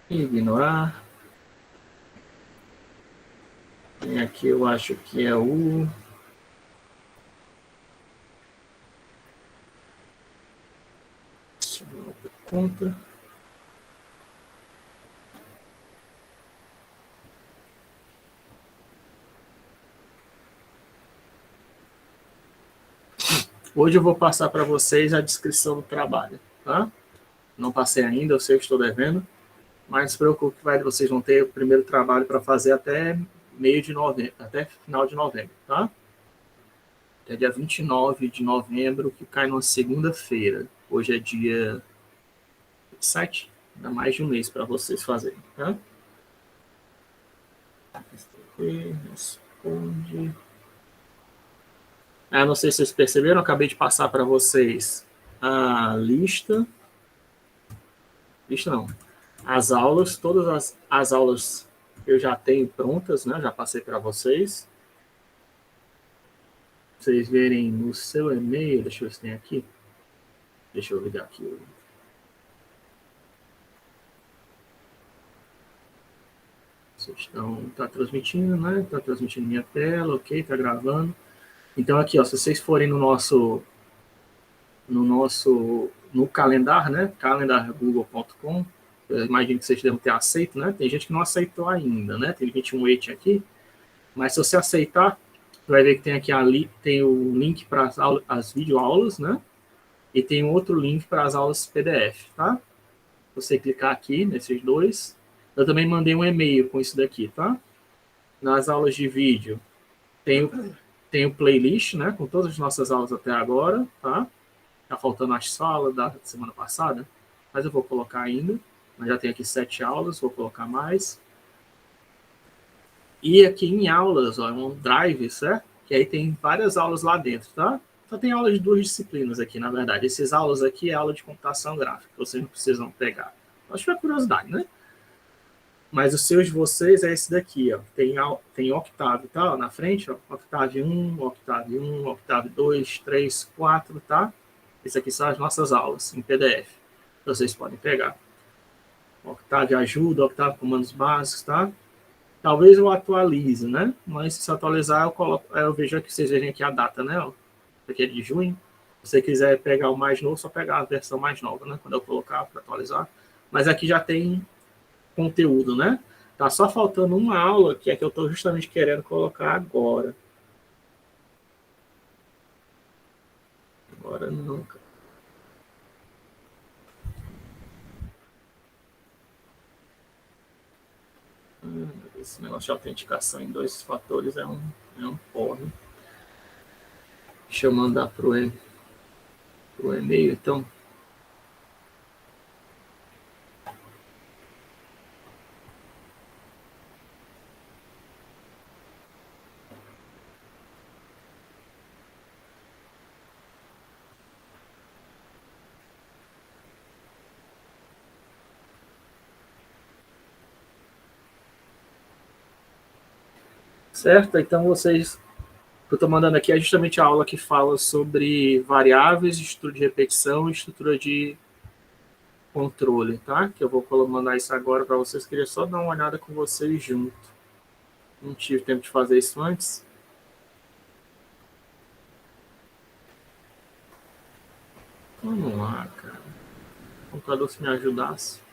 Ignorar. E aqui eu acho que é o... Conta. Hoje eu vou passar para vocês a descrição do trabalho, tá? Não passei ainda, eu sei que estou devendo, mas não se preocupe que vocês vão ter o primeiro trabalho para fazer até meio de novembro, até final de novembro, tá? Até dia 29 de novembro, que cai numa segunda-feira. Hoje é dia 7, dá mais de um mês para vocês fazerem, tá? Responde. Ah, não sei se vocês perceberam, eu acabei de passar para vocês a lista. Lista não. As aulas, todas as aulas eu já tenho prontas, né? Já passei para vocês. Vocês verem no seu e-mail, deixa eu ver se tem aqui. Deixa eu ligar aqui. Vocês estão tá transmitindo, né? Tá transmitindo minha tela, ok, tá gravando. Então aqui, ó, se vocês forem no calendário, né? calendargoogle.com. Eu imagino que vocês devem ter aceito, né? Tem gente que não aceitou ainda, né? Tem 21 wait aqui, mas se você aceitar, vai ver que tem aqui ali, tem o link para as videoaulas, né? E tem um outro link para as aulas PDF, tá? Você clicar aqui nesses dois. Eu também mandei um e-mail com isso daqui, tá? Nas aulas de vídeo tem tem o playlist, né? Com todas as nossas aulas até agora, tá? Tá faltando as salas da semana passada, mas eu vou colocar ainda. Mas já tem aqui 7 aulas, vou colocar mais. E aqui em aulas, ó, é um drive, certo? Que aí tem várias aulas lá dentro, tá? Só tem aula de 2 disciplinas aqui, na verdade. Essas aulas aqui é aula de computação gráfica, vocês não precisam pegar. Acho que é curiosidade, né? Mas os seus de vocês é esse daqui, ó. Tem Octave, tá? Ó, na frente, ó. Octave 1, Octave 1, Octave 2, 3, 4, tá? Esse aqui são as nossas aulas em PDF. Vocês podem pegar. Octave ajuda, Octave comandos básicos, tá? Talvez eu atualize, né? Mas se atualizar, eu vejo que vocês verem aqui a data, né? Ó. Aqui é de junho. Se você quiser pegar o mais novo, só pegar a versão mais nova, né? Quando eu colocar para atualizar. Mas aqui já tem conteúdo, né? Tá só faltando uma aula, que é que eu estou justamente querendo colocar agora. Agora nunca. Esse negócio de autenticação em 2 fatores é um porre. Deixa eu mandar pro e-mail, então. Certo? Então vocês... O que eu estou mandando aqui é justamente a aula que fala sobre variáveis, estrutura de repetição e estrutura de controle, tá? Que eu vou mandar isso agora para vocês. Queria só dar uma olhada com vocês junto. Não tive tempo de fazer isso antes. Vamos lá, cara. O computador, se me ajudasse.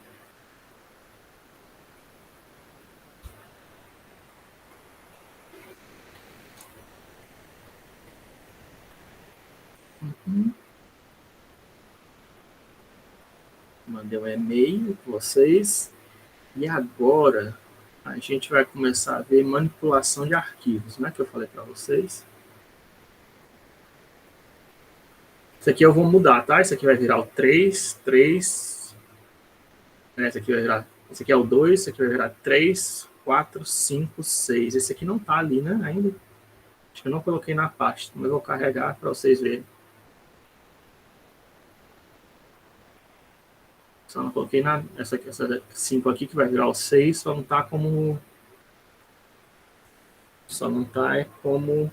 Mandei um e-mail para vocês. E agora a gente vai começar a ver manipulação de arquivos, né? Que eu falei para vocês. Isso aqui eu vou mudar, tá? Isso aqui vai virar o 3, 3. Esse aqui vai virar. Esse aqui é o 2, esse aqui vai virar 3, 4, 5, 6. Esse aqui não tá ali, né? Ainda. Acho que eu não coloquei na pasta, mas eu vou carregar para vocês verem. Só não coloquei essa 5 aqui, que vai virar o 6, só não tá como. Só não tá como.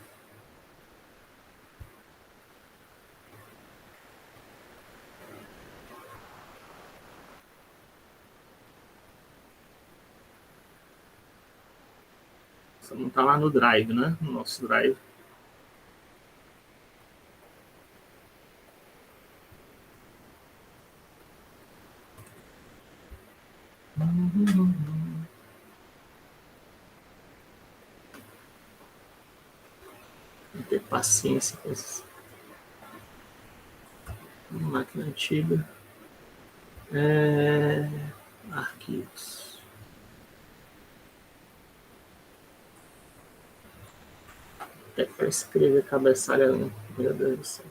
Só não está lá no Drive, né? No nosso Drive. Tem que ter paciência com essas máquina antiga. Arquivos. Até para escrever cabeçalha, não. Meu Deus do céu.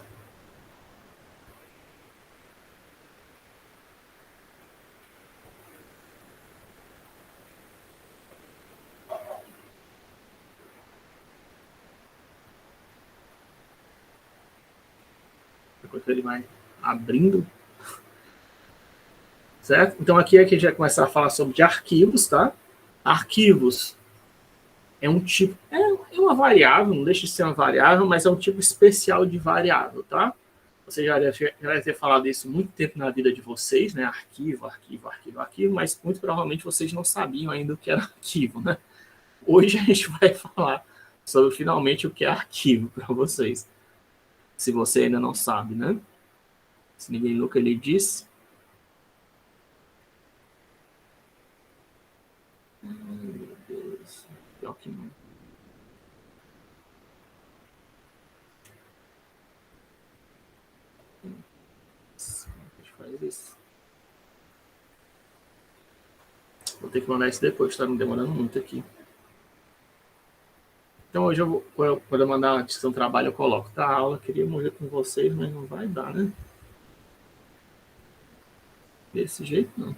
Enquanto ele vai abrindo. Certo? Então aqui a gente vai começar a falar sobre arquivos, tá? Arquivos é um tipo, é uma variável, não deixa de ser uma variável, mas é um tipo especial de variável, tá? Você já deve ter falado isso muito tempo na vida de vocês, né? Arquivo, arquivo, arquivo, arquivo, mas muito provavelmente vocês não sabiam ainda o que era arquivo, né? Hoje a gente vai falar sobre finalmente o que é arquivo para vocês, se você ainda não sabe, né? Se ninguém nunca lhe disse. Meu Deus, pior que não. A gente faz isso. Vou ter que mandar isso depois, tá me demorando muito aqui. Então hoje quando eu mandar um trabalho, eu coloco, tá, a aula, queria morrer com vocês, mas não vai dar, né? Desse jeito não.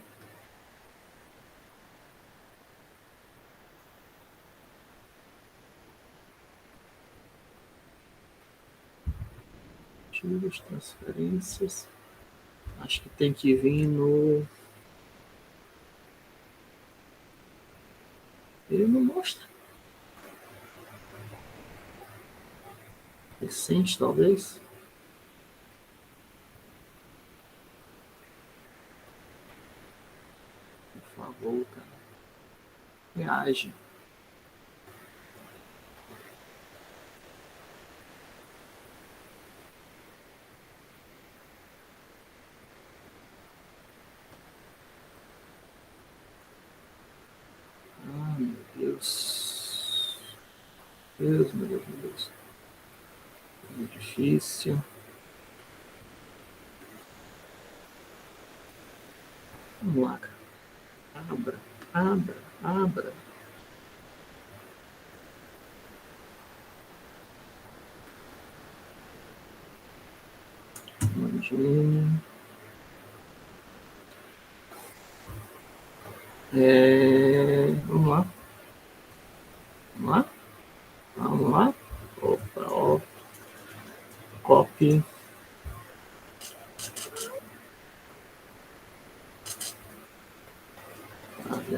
Ativos, transferências. Acho que tem que vir no. Ele não mostra. Recente, talvez. Por favor, cara. Reage. Ah, meu Deus. Deus, meu Deus, meu Deus. É difícil. Vamos lá, cara. Abra, abra, abra. Mandinho. Vamos lá. Vamos lá. Vamos lá. Opa, ó. Copy.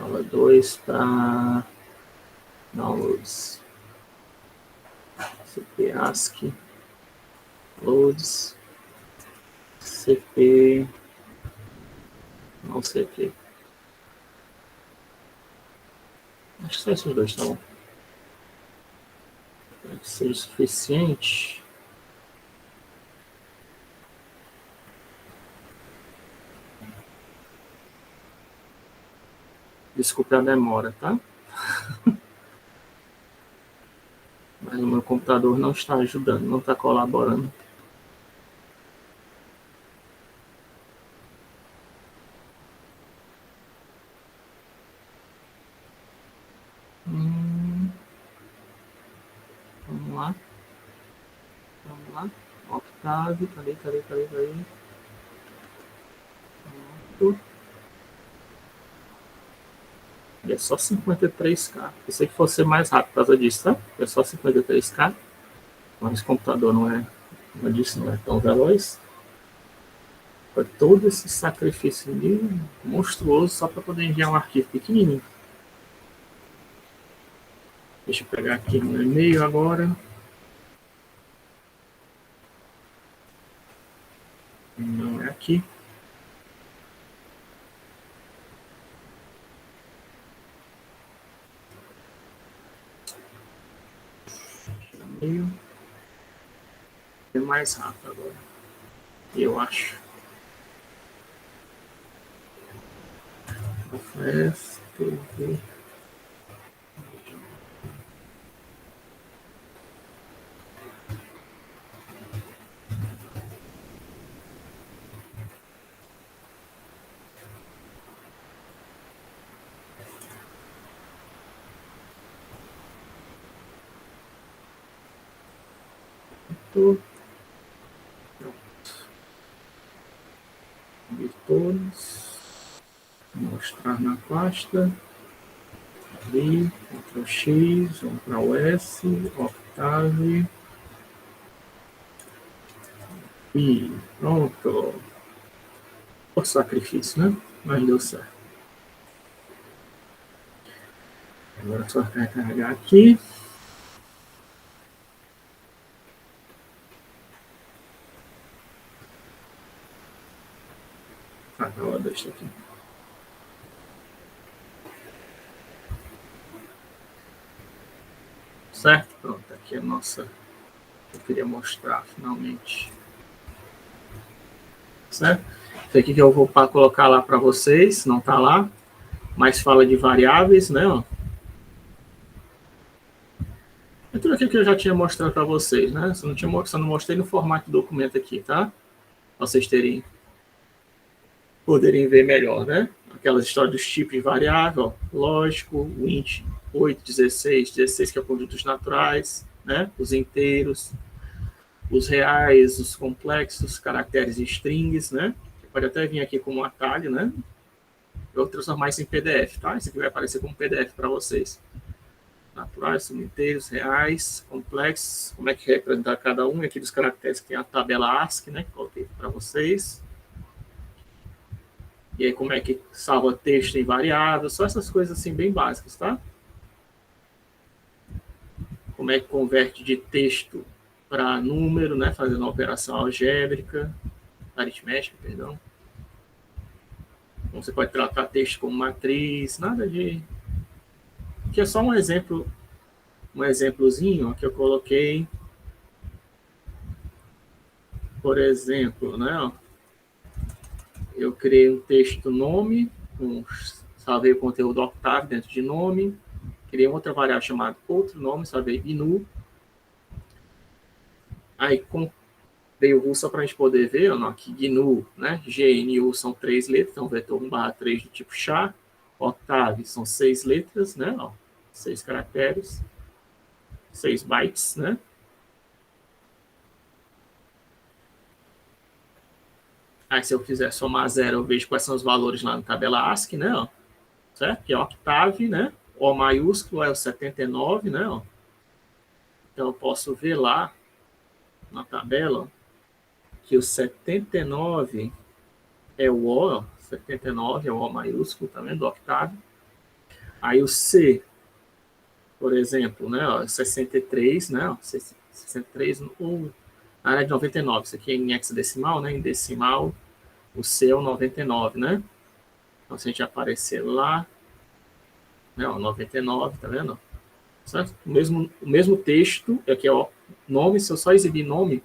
Aula 2 para downloads. CP ASCII. Loads. CP. Não sei o que. Acho que só esses dois, tá bom. Para que seja suficiente. Desculpe a demora, tá? Mas o meu computador não está ajudando, não está colaborando. Vamos lá. Vamos lá. Octave. Cadê? Pronto. E é só 53K. Pensei que fosse mais rápido por causa disso, tá? É só 53K. Mas o computador não é, como eu disse, não é tão veloz. Foi todo esse sacrifício monstruoso só para poder enviar um arquivo pequenininho. Deixa eu pegar aqui no e-mail agora. Não é aqui. É mais rápido agora, eu acho. TV. Todos. Mostrar na pasta. Ali, Ctrl X, vamos para o S, Octave. E pronto. Por sacrifício, né? Mas deu certo. Agora é só carregar aqui. Agora deixa aqui. Certo? Pronto, aqui é a nossa. Eu queria mostrar finalmente. Certo? Isso aqui que eu vou colocar lá para vocês, não está lá, mas fala de variáveis, né? Ó. É tudo aquilo que eu já tinha mostrado para vocês, né? Só não mostrei no formato do documento aqui, tá? Para vocês poderem ver melhor, né? Aquelas histórias dos tipos de variável, lógico, o int 8, 16, 16 que é produtos naturais, né? Os inteiros, os reais, os complexos, caracteres e strings, né? Pode até vir aqui como um atalho, né? Eu vou transformar isso em PDF, tá? Isso aqui vai aparecer como PDF para vocês. Naturais, inteiros, reais, complexos, como é que representar cada um, aqui dos caracteres que tem a tabela ASCII, né? Que coloquei para vocês. E aí como é que salva texto em variável, só essas coisas assim bem básicas, tá? Como é que converte de texto para número, né? Fazendo uma operação algébrica, aritmética, perdão. Então, você pode tratar texto como matriz, nada de... Aqui é só um exemplozinho que eu coloquei. Por exemplo, né? Eu criei um texto nome, salvei o conteúdo Octave dentro de nome, criei outra variável chamada outro nome, salvei GNU. Aí dei o RU só para a gente poder ver, ó, aqui GNU, né? GNU são 3 letras, então vetor 1/3 do tipo char. Octave são 6 letras, né? Ó, 6 caracteres, 6 bytes, né? Aí se eu quiser somar 0, eu vejo quais são os valores lá na tabela ASCII, né? Ó, certo? Que é Octave, né? O maiúsculo é o 79, né? Ó. Então eu posso ver lá na tabela que o 79 é o O, 79 é o O maiúsculo, tá vendo? Octave. Aí o C, por exemplo, né? Ó, 63, né? Ó, 63, ou na área de 99, isso aqui é em hexadecimal, né? Em decimal, o C é o 99, né? Então se a gente aparecer lá, né? Ó, 99, tá vendo? Certo? O mesmo texto, aqui é o nome, se eu só exibir nome,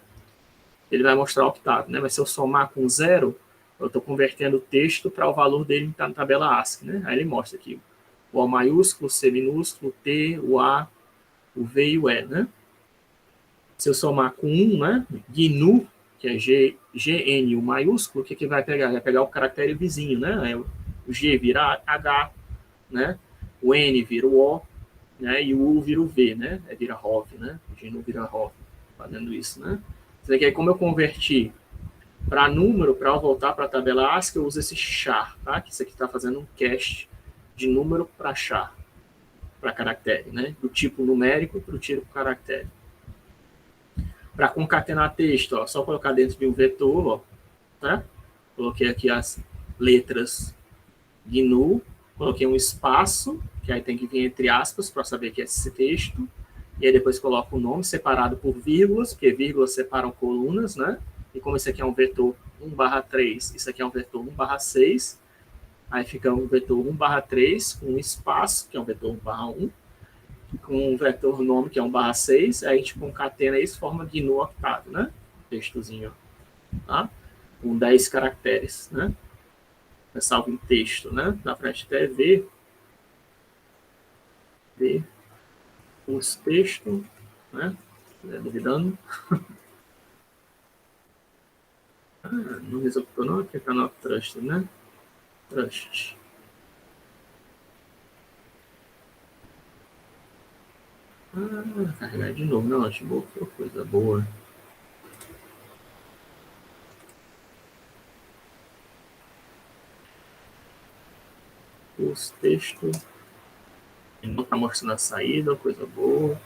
ele vai mostrar octave, né? Mas se eu somar com 0, eu estou convertendo o texto para o valor dele na tabela ASCII, né? Aí ele mostra aqui o O maiúsculo, o C minúsculo, o T, o A, o V e o E, né? Se eu somar com 1, né? GNU, que é GNU maiúsculo, o que vai pegar? Vai pegar o caractere vizinho, né? O G vira H, né? O N vira o O, né? E o U vira o V, né? Vira ROV, né? O GNU vira ROV, fazendo isso, né? Isso aqui é como eu converti para número, para eu voltar para a tabela ASCII, eu uso esse char, tá? Que isso aqui está fazendo um cache de número para char, para caractere, né? Do tipo numérico para o tipo caractere. Para concatenar texto, ó, só colocar dentro de um vetor, ó, tá? Coloquei aqui as letras GNU, coloquei um espaço, que aí tem que vir entre aspas para saber que é esse texto, e aí depois coloco o nome separado por vírgulas, porque vírgulas separam colunas, né? E como esse aqui é um vetor 1/3, isso aqui é um vetor 1/6, aí fica um vetor 1/3 com um espaço, que é um vetor 1/1, com o vetor nome, que é 1/6, aí a gente concatena isso, forma GNU octavo, né? Textozinho, tá? Com 10 caracteres, né? É salvo em texto, né? Dá pra gente até ver os textos, né? Duvidando. Não executou não, aqui tá no Trust, né? Trust. Carregar de novo, não, notebook, coisa boa. Os textos. Não tá mostrando a saída, coisa boa.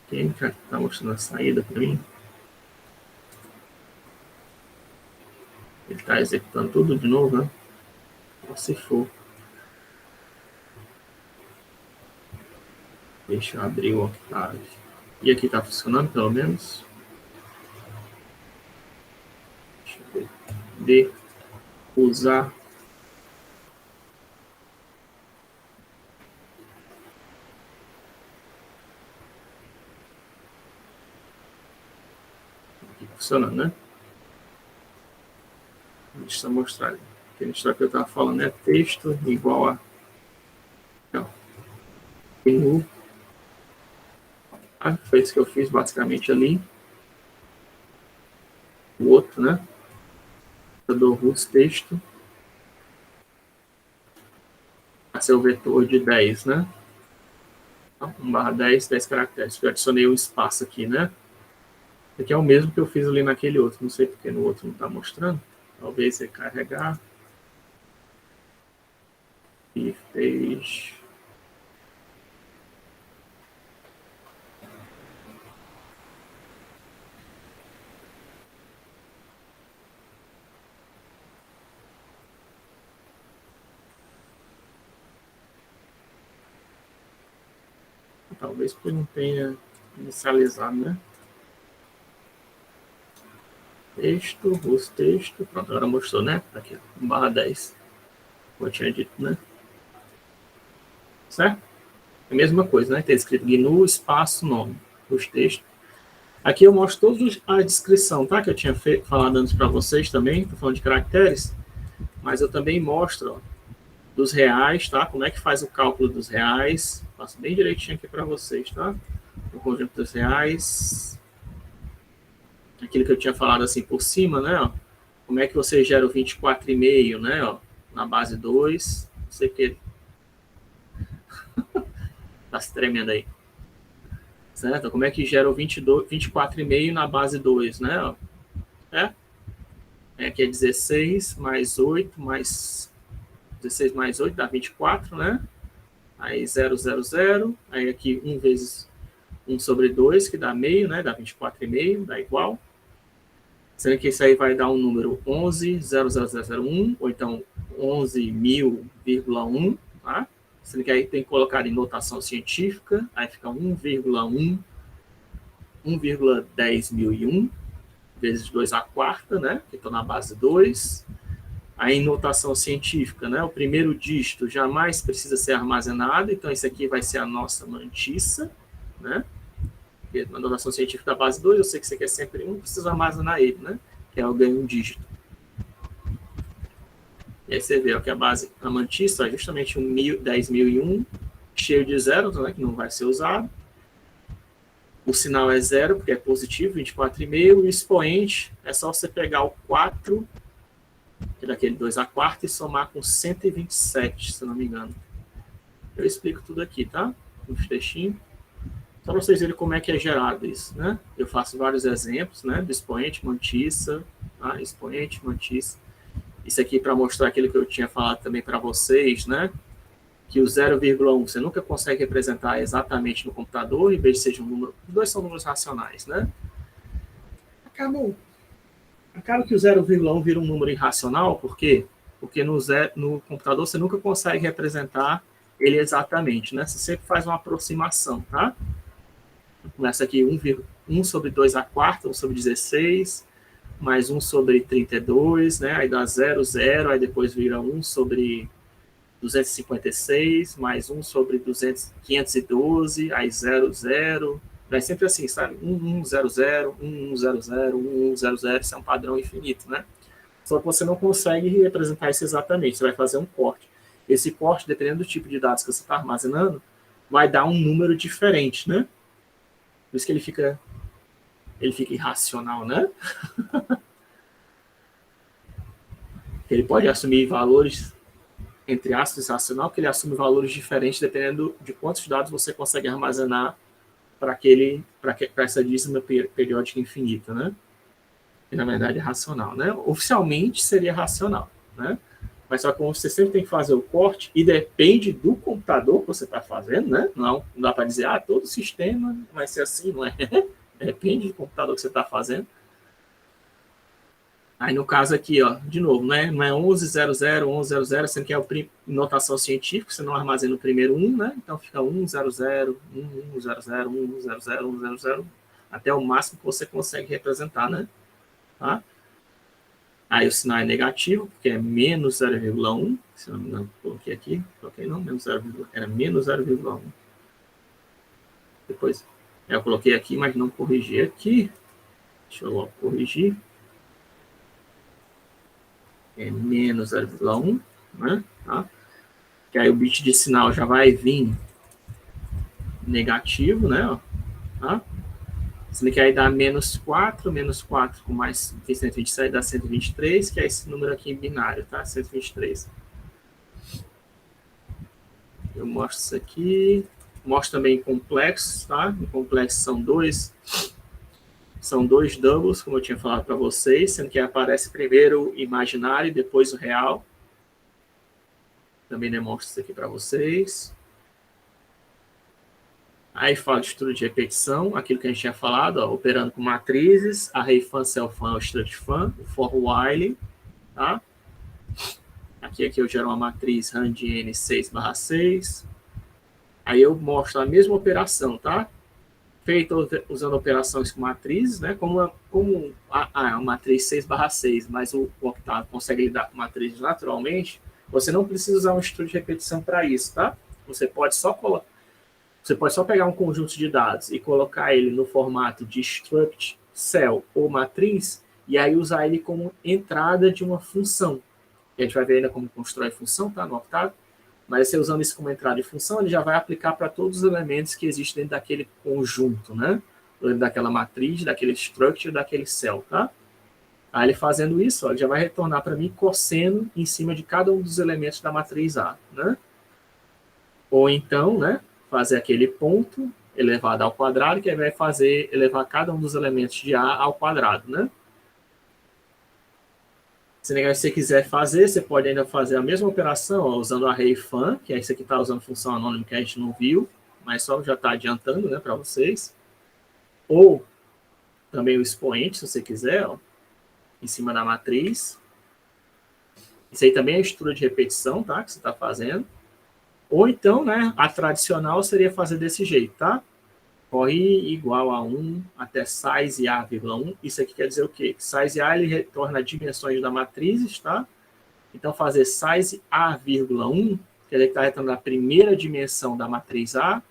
Quem já tá mostrando a saída para mim? Ele está executando tudo de novo, né? Só se for. Deixa eu abrir o Octave. E aqui tá funcionando, pelo menos? Deixa eu ver. De usar. Aqui tá funcionando, né? Deixa eu mostrar. Aquele que eu estava falando é texto igual a. Não. Menu. Foi isso que eu fiz basicamente ali. O outro, né? Eu dou root texto. Vai ser o vetor de 10, né? Então, 1/10, 10 caracteres. Eu adicionei um espaço aqui, né? Esse aqui é o mesmo que eu fiz ali naquele outro. Não sei porque no outro não está mostrando. Talvez você carregar. E fez. Talvez porque não tenha inicializado, né? Texto, os textos. Pronto, agora mostrou, né? Aqui, 1/10. Como eu tinha dito, né? Certo? É a mesma coisa, né? Tem escrito GNU, espaço, nome. Os textos. Aqui eu mostro toda a descrição, tá? Que eu tinha falado antes para vocês também. Estou falando de caracteres. Mas eu também mostro, ó, dos reais, tá? Como é que faz o cálculo dos reais. Faço bem direitinho aqui para vocês, tá? O conjunto dos reais. Aquilo que eu tinha falado assim por cima, né? Ó. Como é que você gera o 24,5, né? Ó, na base 2. Não sei o que. Tá se tremendo aí. Certo? Como é que gera o 24,5 na base 2, né? Ó. Aqui é 16 mais 8 mais 16 mais 8 dá 24, né? Aí 0, 0, 0. Aí aqui 1 vezes 1 sobre 2, que dá meio, né? Dá 24,5, dá igual. Sendo que isso aí vai dar um número 11,00001, ou então 11.000,1, tá? Sendo que aí tem que colocar em notação científica, aí fica 1,1, 1,10.001, vezes 2 à quarta, né? Que estou na base 2. Aí em notação científica, né? O primeiro dígito jamais precisa ser armazenado, então esse aqui vai ser a nossa mantissa, né? Na notação científica da base 2, eu sei que você quer sempre 1, precisa armazenar ele, né? Que é o ganho um dígito. E aí você vê ó, que a base, a mantissa é justamente 10.001, cheio de zeros, né? Que não vai ser usado. O sinal é 0, porque é positivo, 24,5. E o expoente é só você pegar o 4, que é daquele 2 à quarta, e somar com 127, se não me engano. Eu explico tudo aqui, tá? Nos textinhos. Só para vocês verem como é que é gerado isso, né? Eu faço vários exemplos, né? Do expoente, mantissa, tá? Expoente, mantissa. Isso aqui para mostrar aquilo que eu tinha falado também para vocês, né? Que o 0,1 você nunca consegue representar exatamente no computador, em vez de ser um número. Os dois são números racionais, né? Acaba que o 0,1 vira um número irracional, por quê? Porque no computador você nunca consegue representar ele exatamente, né? Você sempre faz uma aproximação, tá? Começa aqui 1 sobre 2 à quarta, 1 sobre 16, mais 1 sobre 32, né? Aí dá 0, 0, aí depois vira 1 sobre 256, mais 1 sobre 512, aí 0, 0. Vai sempre assim, sabe? 1, 1, 0, 0, 1, 1, 0, 0, 1, 1, 0, 0. Isso é um padrão infinito, né? Só que você não consegue representar isso exatamente. Você vai fazer um corte. Esse corte, dependendo do tipo de dados que você está armazenando, vai dar um número diferente, né? Por isso que ele fica irracional, né? Ele pode assumir valores, entre aspas, irracional, porque ele assume valores diferentes dependendo de quantos dados você consegue armazenar para essa dízima periódica infinita, né? E, na verdade, é racional, né? Oficialmente seria racional, né? Mas só que você sempre tem que fazer o corte e depende do computador que você está fazendo, né? Não dá para dizer, todo sistema vai ser assim, não é? Depende do computador que você está fazendo. Aí, no caso aqui, ó, de novo, né? Não é 1100, 1100, sendo que é notação científica, você não armazena o primeiro 1, né? Então fica 100, 1100, 100, 100, até o máximo que você consegue representar, né? Tá? Aí o sinal é negativo, porque é menos 0,1. Se não me engano, coloquei aqui. Coloquei não, menos 0, era menos 0,1. Depois, eu coloquei aqui, mas não corrigi aqui. Deixa eu logo corrigir. É menos 0,1, né? Tá? Que aí o bit de sinal já vai vir negativo, né? Tá? Sendo que aí dá menos 4 com mais 127 dá 123, que é esse número aqui em binário, tá? 123. Eu mostro isso aqui. Mostro também em complexos, tá? Em complexos são dois doubles, como eu tinha falado para vocês, sendo que aparece primeiro o imaginário e depois o real. Também demonstro isso aqui para vocês. Aí fala de estrutura de repetição, aquilo que a gente tinha falado, ó, operando com matrizes, array fan, self fan, struct fan, o for while, tá? Aqui eu gero uma matriz rand n 6/6. Aí eu mostro a mesma operação, tá? Feita usando operações com matrizes, né? Como a matriz 6/6, mas o octavo consegue lidar com matrizes naturalmente, você não precisa usar um estudo de repetição para isso, tá? Você pode só pegar um conjunto de dados e colocar ele no formato de struct, cell ou matriz, e aí usar ele como entrada de uma função. A gente vai ver ainda como constrói função, tá? No octavo. Mas você usando isso como entrada de função, ele já vai aplicar para todos os elementos que existem dentro daquele conjunto, né? Dentro daquela matriz, daquele structure, daquele cell, tá? Aí ele fazendo isso, ó, ele já vai retornar para mim cosseno em cima de cada um dos elementos da matriz A, né? Ou então, né, fazer aquele ponto elevado ao quadrado, que vai fazer elevar cada um dos elementos de A ao quadrado, né? Se você quiser fazer, você pode ainda fazer a mesma operação ó, usando o array fan, que é esse aqui está usando função anônima que a gente não viu, mas só já está adiantando, né, para vocês. Ou também o expoente, se você quiser, ó, em cima da matriz. Isso aí também é a estrutura de repetição, tá, que você está fazendo. Ou então, né, a tradicional seria fazer desse jeito, tá? Corre igual a 1 até size A,1. Isso aqui quer dizer o quê? Size A ele retorna dimensões da matriz, tá? Então, fazer size A,1 quer dizer que está retornando a primeira dimensão da matriz A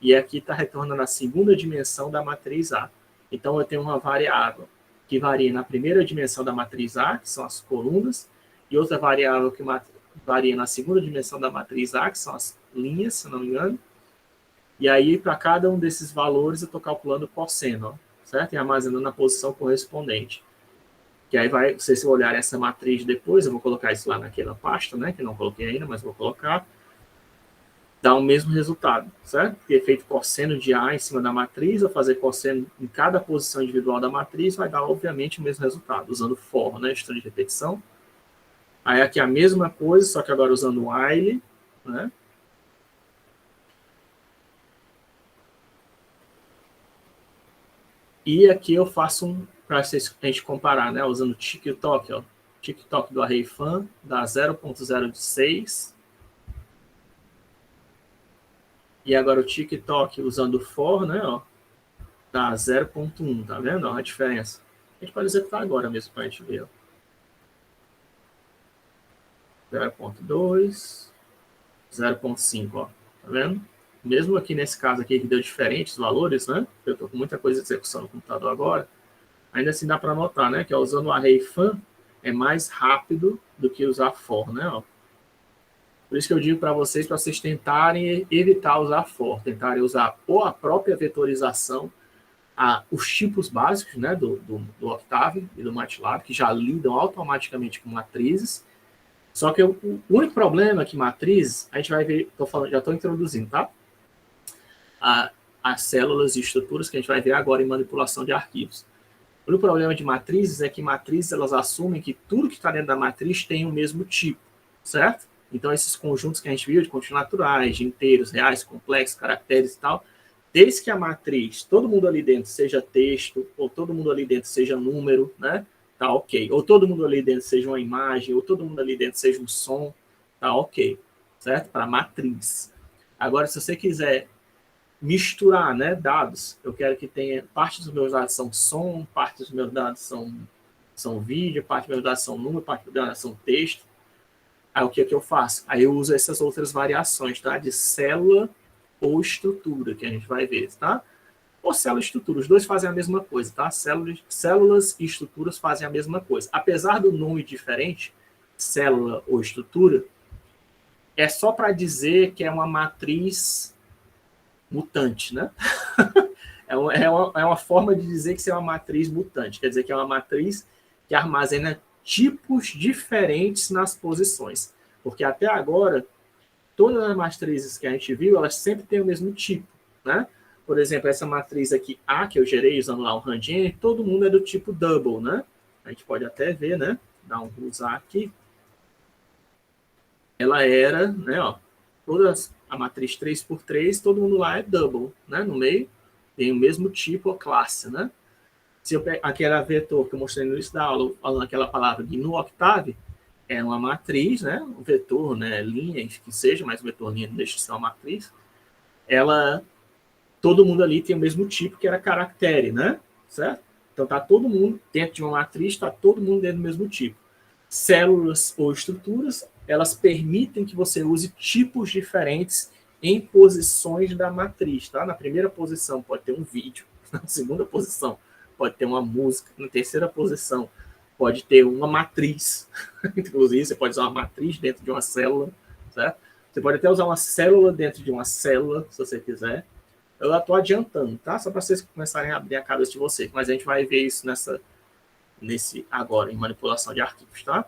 e aqui está retornando a segunda dimensão da matriz A. Então, eu tenho uma variável que varia na primeira dimensão da matriz A, que são as colunas, e outra variável que varia na segunda dimensão da matriz A, que são as linhas, se não me engano. E aí, para cada um desses valores, eu estou calculando o cosseno, ó, certo? E armazenando a posição correspondente. Que aí vai, vocês olharem essa matriz depois, eu vou colocar isso lá naquela pasta, né? Que não coloquei ainda, mas vou colocar. Dá o mesmo resultado, certo? Porque feito cosseno de A em cima da matriz, ou fazer cosseno em cada posição individual da matriz, vai dar, obviamente, o mesmo resultado, usando for, né? Estudo de repetição. Aí aqui a mesma coisa, só que agora usando while, né? E aqui eu faço para a gente comparar, né? Usando o TikTok, ó. TikTok do array fan, dá 0.06. E agora o TikTok usando o for, né? Ó, dá 0.1, tá vendo? Ó, a diferença. A gente pode executar agora mesmo para a gente ver. 0.2, 0.5, ó. Tá vendo? Mesmo aqui nesse caso aqui que deu diferentes valores, né? Eu estou com muita coisa de execução no computador agora. Ainda assim dá para notar, né? Que usando o array fun é mais rápido do que usar for, né? Ó. Por isso que eu digo para vocês tentarem evitar usar for, tentarem usar ou a própria vetorização, os tipos básicos, né, do Octave e do MATLAB, que já lidam automaticamente com matrizes. Só que o único problema é que matrizes, a gente vai ver, já estou introduzindo, tá? As células e estruturas que a gente vai ver agora em manipulação de arquivos. O único problema de matrizes é que matrizes elas assumem que tudo que está dentro da matriz tem o mesmo tipo, certo? Então, esses conjuntos que a gente viu de conjuntos naturais, de inteiros, reais, complexos, caracteres e tal, desde que a matriz, todo mundo ali dentro seja texto, ou todo mundo ali dentro seja número, né? Tá ok. Ou todo mundo ali dentro seja uma imagem, ou todo mundo ali dentro seja um som, tá ok. Certo? Para matriz. Agora, se você quiser misturar, né, dados, eu quero que tenha, parte dos meus dados são som, parte dos meus dados são vídeo, parte dos meus dados são número, parte dos meus dados são texto. Aí o que é que eu faço? Aí eu uso essas outras variações, tá? De célula ou estrutura, que a gente vai ver, tá? Ou célula e estrutura, os dois fazem a mesma coisa, tá? Células e estruturas fazem a mesma coisa. Apesar do nome diferente, célula ou estrutura, é só para dizer que é uma matriz mutante, né? É uma forma de dizer que isso é uma matriz mutante, quer dizer que é uma matriz que armazena tipos diferentes nas posições. Porque até agora, todas as matrizes que a gente viu, elas sempre têm o mesmo tipo, né? Por exemplo, essa matriz aqui A, que eu gerei usando lá o Randian, todo mundo é do tipo double, né? A gente pode até ver, né? Usar aqui. Ela era, né, ó, a matriz 3x3, todo mundo lá é double, né? No meio tem o mesmo tipo ou classe, né? Se eu aquele vetor que eu mostrei no início da aula, falando aquela palavra de no Octave, é uma matriz, né? Um vetor, né? Linha, que seja, mas o vetor linha não deixa de ser uma matriz. Todo mundo ali tem o mesmo tipo, que era caractere, né? Certo? Então tá todo mundo dentro de uma matriz, está todo mundo dentro do mesmo tipo. Células ou estruturas, elas permitem que você use tipos diferentes em posições da matriz, tá? Na primeira posição pode ter um vídeo, na segunda posição pode ter uma música, na terceira posição pode ter uma matriz. Inclusive, você pode usar uma matriz dentro de uma célula, certo? Você pode até usar uma célula dentro de uma célula, se você quiser. Eu estou adiantando, tá? Só para vocês começarem a abrir a cabeça de vocês. Mas a gente vai ver isso nesse agora, em manipulação de arquivos, tá?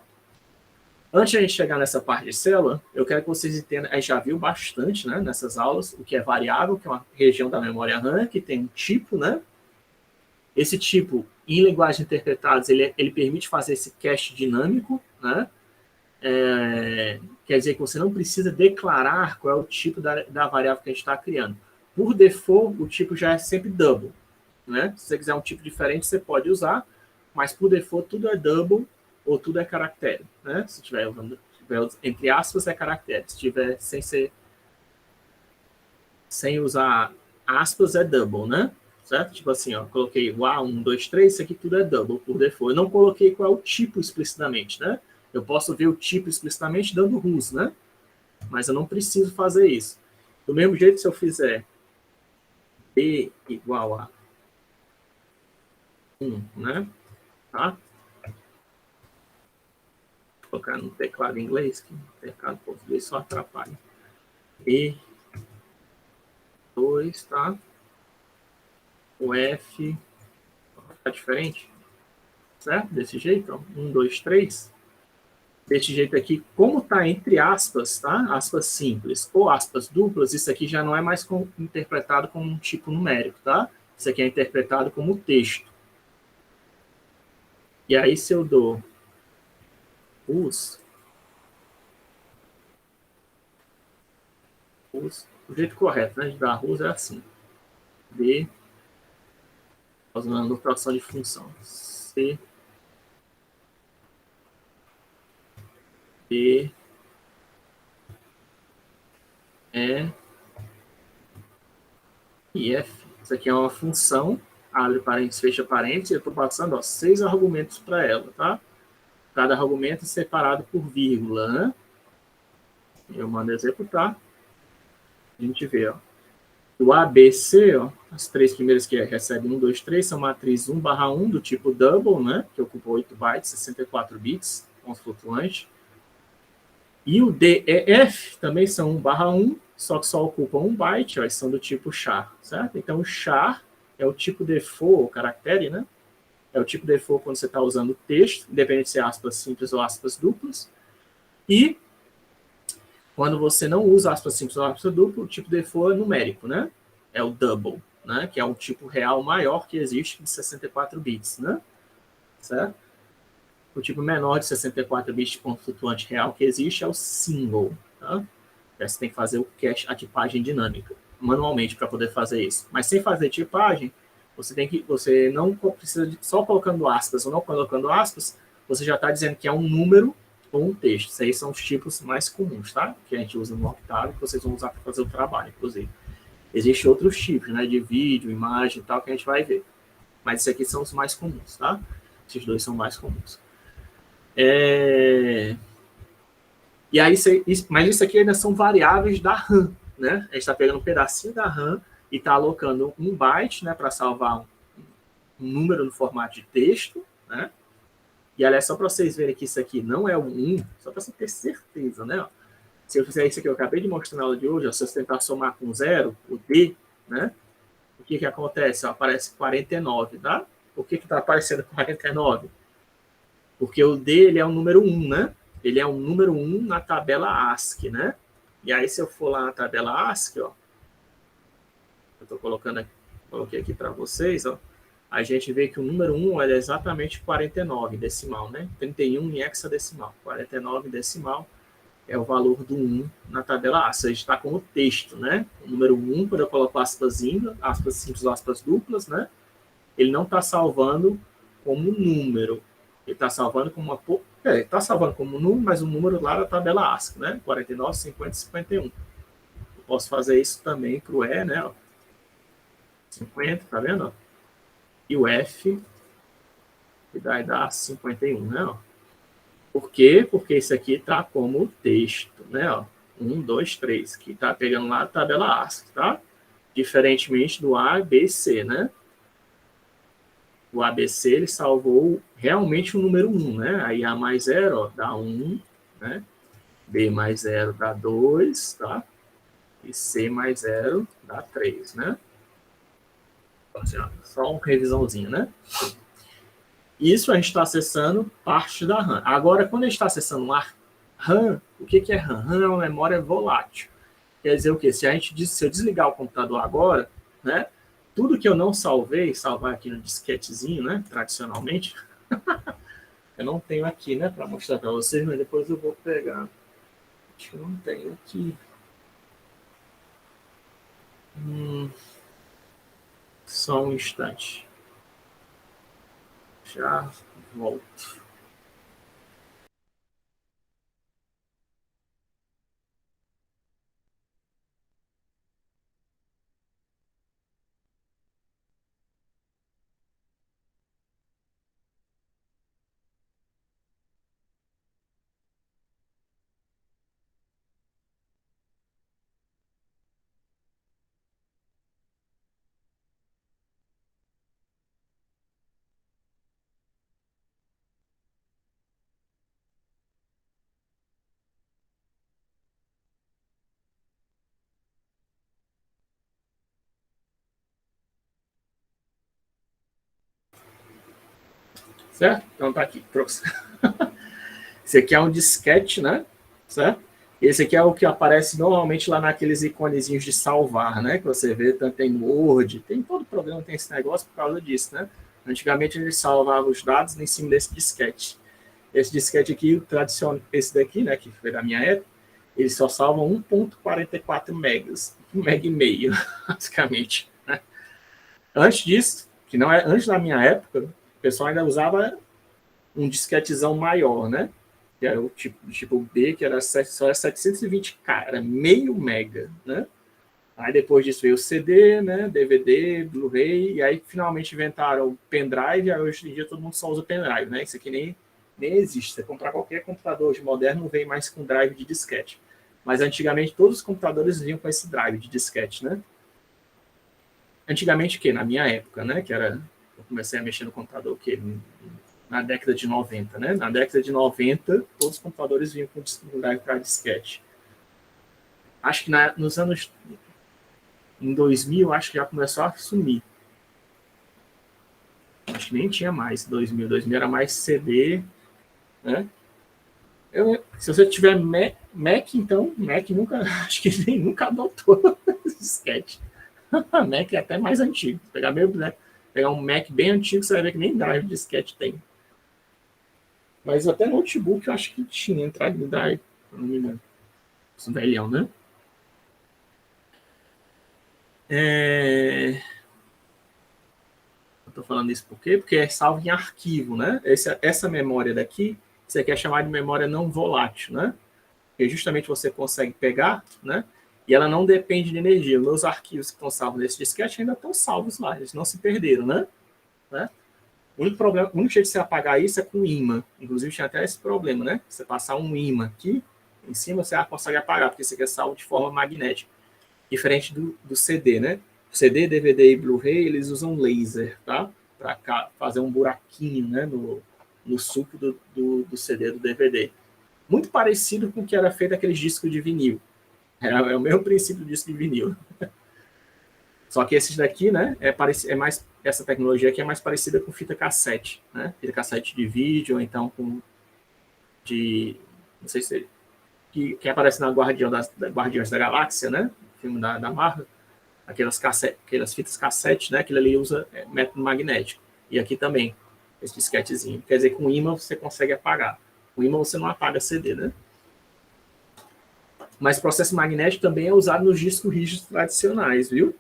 Antes de a gente chegar nessa parte de célula, eu quero que vocês entendam, a gente já viu bastante, né, nessas aulas, o que é variável, que é uma região da memória RAM, que tem um tipo, né? Esse tipo, em linguagens interpretadas, ele permite fazer esse cache dinâmico, né? Quer dizer que você não precisa declarar qual é o tipo da variável que a gente está criando. Por default, o tipo já é sempre double, né? Se você quiser um tipo diferente, você pode usar, mas por default tudo é double ou tudo é caractere, né? Se tiver entre aspas é caractere, se tiver sem usar aspas é double, né? Certo? Tipo assim, ó, coloquei o A1, 2, 3, isso aqui tudo é double por default. Eu não coloquei qual é o tipo explicitamente, né? Eu posso ver o tipo explicitamente dando RUS, né? Mas eu não preciso fazer isso. Do mesmo jeito, se eu fizer B igual a 1, né? Tá? Vou colocar no teclado em inglês, que no teclado em português só atrapalha. E 2, tá? O F tá diferente, certo? Desse jeito, ó. 1, 2, 3. Desse jeito aqui, como tá entre aspas, tá? Aspas simples ou aspas duplas, isso aqui já não é mais interpretado como um tipo numérico, tá? Isso aqui é interpretado como texto. E aí, se eu dou o jeito correto, né, de dar RUS é assim. B, fazendo uma notação de função. C, D, E e F. Isso aqui é uma função, abre parênteses, fecha parênteses, eu estou passando 6 argumentos para ela, tá? Cada argumento é separado por vírgula, né? Eu mando executar, a gente vê, ó. O ABC, ó, as 3 primeiras que recebem 1, 2, 3, são matriz 1/1 do tipo double, né? Que ocupa 8 bytes, 64 bits, ponto flutuante. E o D e F também são 1/1, só que só ocupam 1 byte, ó, são do tipo char, certo? Então, o char é o tipo default, o caractere, né? É o tipo default quando você está usando texto, independente se é aspas simples ou aspas duplas. E quando você não usa aspas simples ou aspas duplas, o tipo default é numérico, né? É o double, né? Que é um tipo real maior que existe de 64 bits, né? Certo? O tipo menor de 64 bits de ponto flutuante real que existe é o single, tá? Você tem que fazer o cache, a tipagem dinâmica, manualmente para poder fazer isso. Mas sem fazer tipagem, você não precisa de, só colocando aspas ou não colocando aspas, você já está dizendo que é um número ou um texto. Esses aí são os tipos mais comuns, tá? Que a gente usa no Octave, que vocês vão usar para fazer o trabalho, inclusive. Existem outros tipos, né? De vídeo, imagem e tal, que a gente vai ver. Mas esses aqui são os mais comuns, tá? Esses dois são mais comuns. E aí, mas isso aqui ainda são variáveis da RAM, né? A gente está pegando um pedacinho da RAM e está alocando 1 byte, né, para salvar um número no formato de texto, né? E aliás, só para vocês verem que isso aqui não é um 1, só para você ter certeza, né? Se eu fizer isso aqui, eu acabei de mostrar na aula de hoje, ó, se você tentar somar com 0, o D, né? O que que acontece? Ó, aparece 49, tá? Por que está aparecendo 49? Porque o D ele é o número 1, né? Ele é um número 1 na tabela ASCII, né? E aí, se eu for lá na tabela ASCII, ó, eu estou coloquei aqui para vocês, ó, a gente vê que o número 1 é exatamente 49 decimal, né? 31 em hexadecimal. 49 decimal é o valor do 1 na tabela ASCII. A gente está com o texto, né? O número 1, quando eu coloco aspas simples, aspas duplas, né? Ele não está salvando como número. Ele está salvando como uma... está salvando como número, mas o número lá da tabela ASCII, né? 49, 50 e 51. Eu posso fazer isso também para o E, né? 50, tá vendo? E o F, que vai dar 51, né? Por quê? Porque isso aqui está como texto, né? 1, 2, 3, que está pegando lá a tabela ASCII, tá? Diferentemente do A, B, C, né? O ABC ele salvou realmente o número 1, né? Aí A mais 0 ó, dá 1, né? B mais 0 dá 2, tá? E C mais 0 dá 3, né? Só uma revisãozinha, né? Isso a gente está acessando parte da RAM. Agora, quando a gente está acessando uma RAM, o que é RAM? RAM é uma memória volátil. Quer dizer o quê? Se eu desligar o computador agora, né? Tudo que eu não salvar aqui no disquetezinho, né? Tradicionalmente, eu não tenho aqui, né? Para mostrar para vocês, mas depois eu vou pegar. Acho que eu não tenho aqui. Só um instante. Já volto. Certo? Então tá aqui. Esse aqui é um disquete, né? Certo? Esse aqui é o que aparece normalmente lá naqueles iconezinhos de salvar, né? Que você vê, tanto tem Word, tem todo programa tem esse negócio por causa disso, né? Antigamente eles salvavam os dados em cima desse disquete. Esse disquete aqui, o tradicional, esse daqui, né, que foi da minha época, ele só salva 1.44 megas, 1 mega e meio, basicamente. Né? Antes disso, que não é antes da minha época, o pessoal ainda usava um disquetezão maior, né? Que era o tipo B, que era só 720K, era meio mega, né? Aí depois disso veio o CD, né, DVD, Blu-ray, e aí finalmente inventaram o pendrive, aí hoje em dia todo mundo só usa pendrive, né? Isso aqui nem existe. Você comprar qualquer computador hoje moderno não vem mais com drive de disquete. Mas antigamente todos os computadores vinham com esse drive de disquete, né? Antigamente o quê? Na minha época, né? Que era. Eu comecei a mexer no computador o quê? Na década de 90, né? Na década de 90, todos os computadores vinham com drive para disquete. Acho que nos anos. Em 2000, acho que já começou a sumir. Acho que nem tinha mais 2000. 2000 era mais CD, né? Se você tiver Mac, então, Mac nunca, acho que nem nunca adotou disquete. Mac é até mais antigo. Pegar né? Pegar um Mac bem antigo, você vai ver que nem drive de disquete tem. Mas até notebook eu acho que tinha entrada de drive, se não me engano. Esse velhão, né? Eu tô falando isso por quê? Porque é salvo em arquivo, né? Essa memória daqui, você quer chamar de memória não volátil, né? Porque justamente você consegue pegar, né? E ela não depende de energia. Meus arquivos que estão salvos nesse disquete ainda estão salvos lá, eles não se perderam, né? O único jeito de você apagar isso é com imã. Inclusive, tinha até esse problema, né? Você passar um imã aqui em cima, você consegue apagar, porque isso aqui é salvo de forma magnética. Diferente do CD, né? O CD, DVD e Blu-ray, eles usam laser, tá? Para fazer um buraquinho, né? No suco do CD, do DVD. Muito parecido com o que era feito aqueles discos de vinil. É o mesmo princípio do disco de vinil. Só que esses daqui, né, mais essa tecnologia aqui é mais parecida com fita cassete, né? Fita cassete de vídeo, ou então com não sei se que aparece na Guardiões da Galáxia, né? Filme da Marvel, aquelas fitas cassete, né? Aquilo ali usa método magnético. E aqui também, esse disquetezinho. Quer dizer, com imã você consegue apagar. Com imã você não apaga CD, né? Mas processo magnético também é usado nos discos rígidos tradicionais, viu?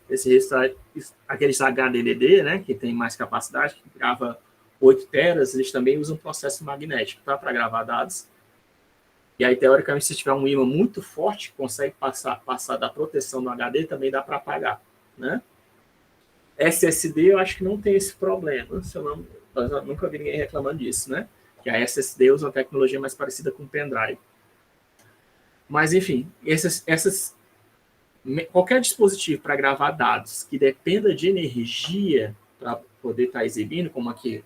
Aqueles HDD, né, que tem mais capacidade, que grava 8 teras, eles também usam processo magnético, tá, para gravar dados. E aí, teoricamente, se tiver um ímã muito forte, consegue passar da proteção do HD, também dá para apagar, né? SSD, eu acho que não tem esse problema, eu nunca vi ninguém reclamando disso, né? Que a SSD usa uma tecnologia mais parecida com o pendrive. Mas, enfim, qualquer dispositivo para gravar dados que dependa de energia para poder estar exibindo, como aqui,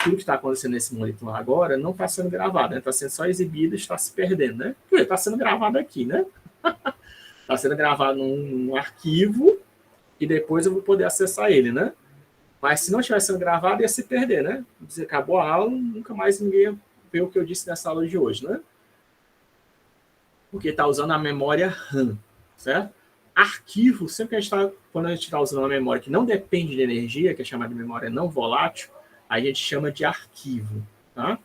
tudo que está acontecendo nesse monitor agora, não está sendo gravado, está, né? Sendo só exibido e está se perdendo, né? Porque está sendo gravado aqui, né? Está sendo gravado num arquivo e depois eu vou poder acessar ele, né? Mas se não estivesse sendo gravado, ia se perder, né? Dizer, acabou a aula, nunca mais ninguém ia ver o que eu disse nessa aula de hoje, né? Porque está usando a memória RAM, certo? Arquivo, sempre que quando a gente está usando uma memória que não depende de energia, que é chamada de memória não volátil, a gente chama de arquivo, tá?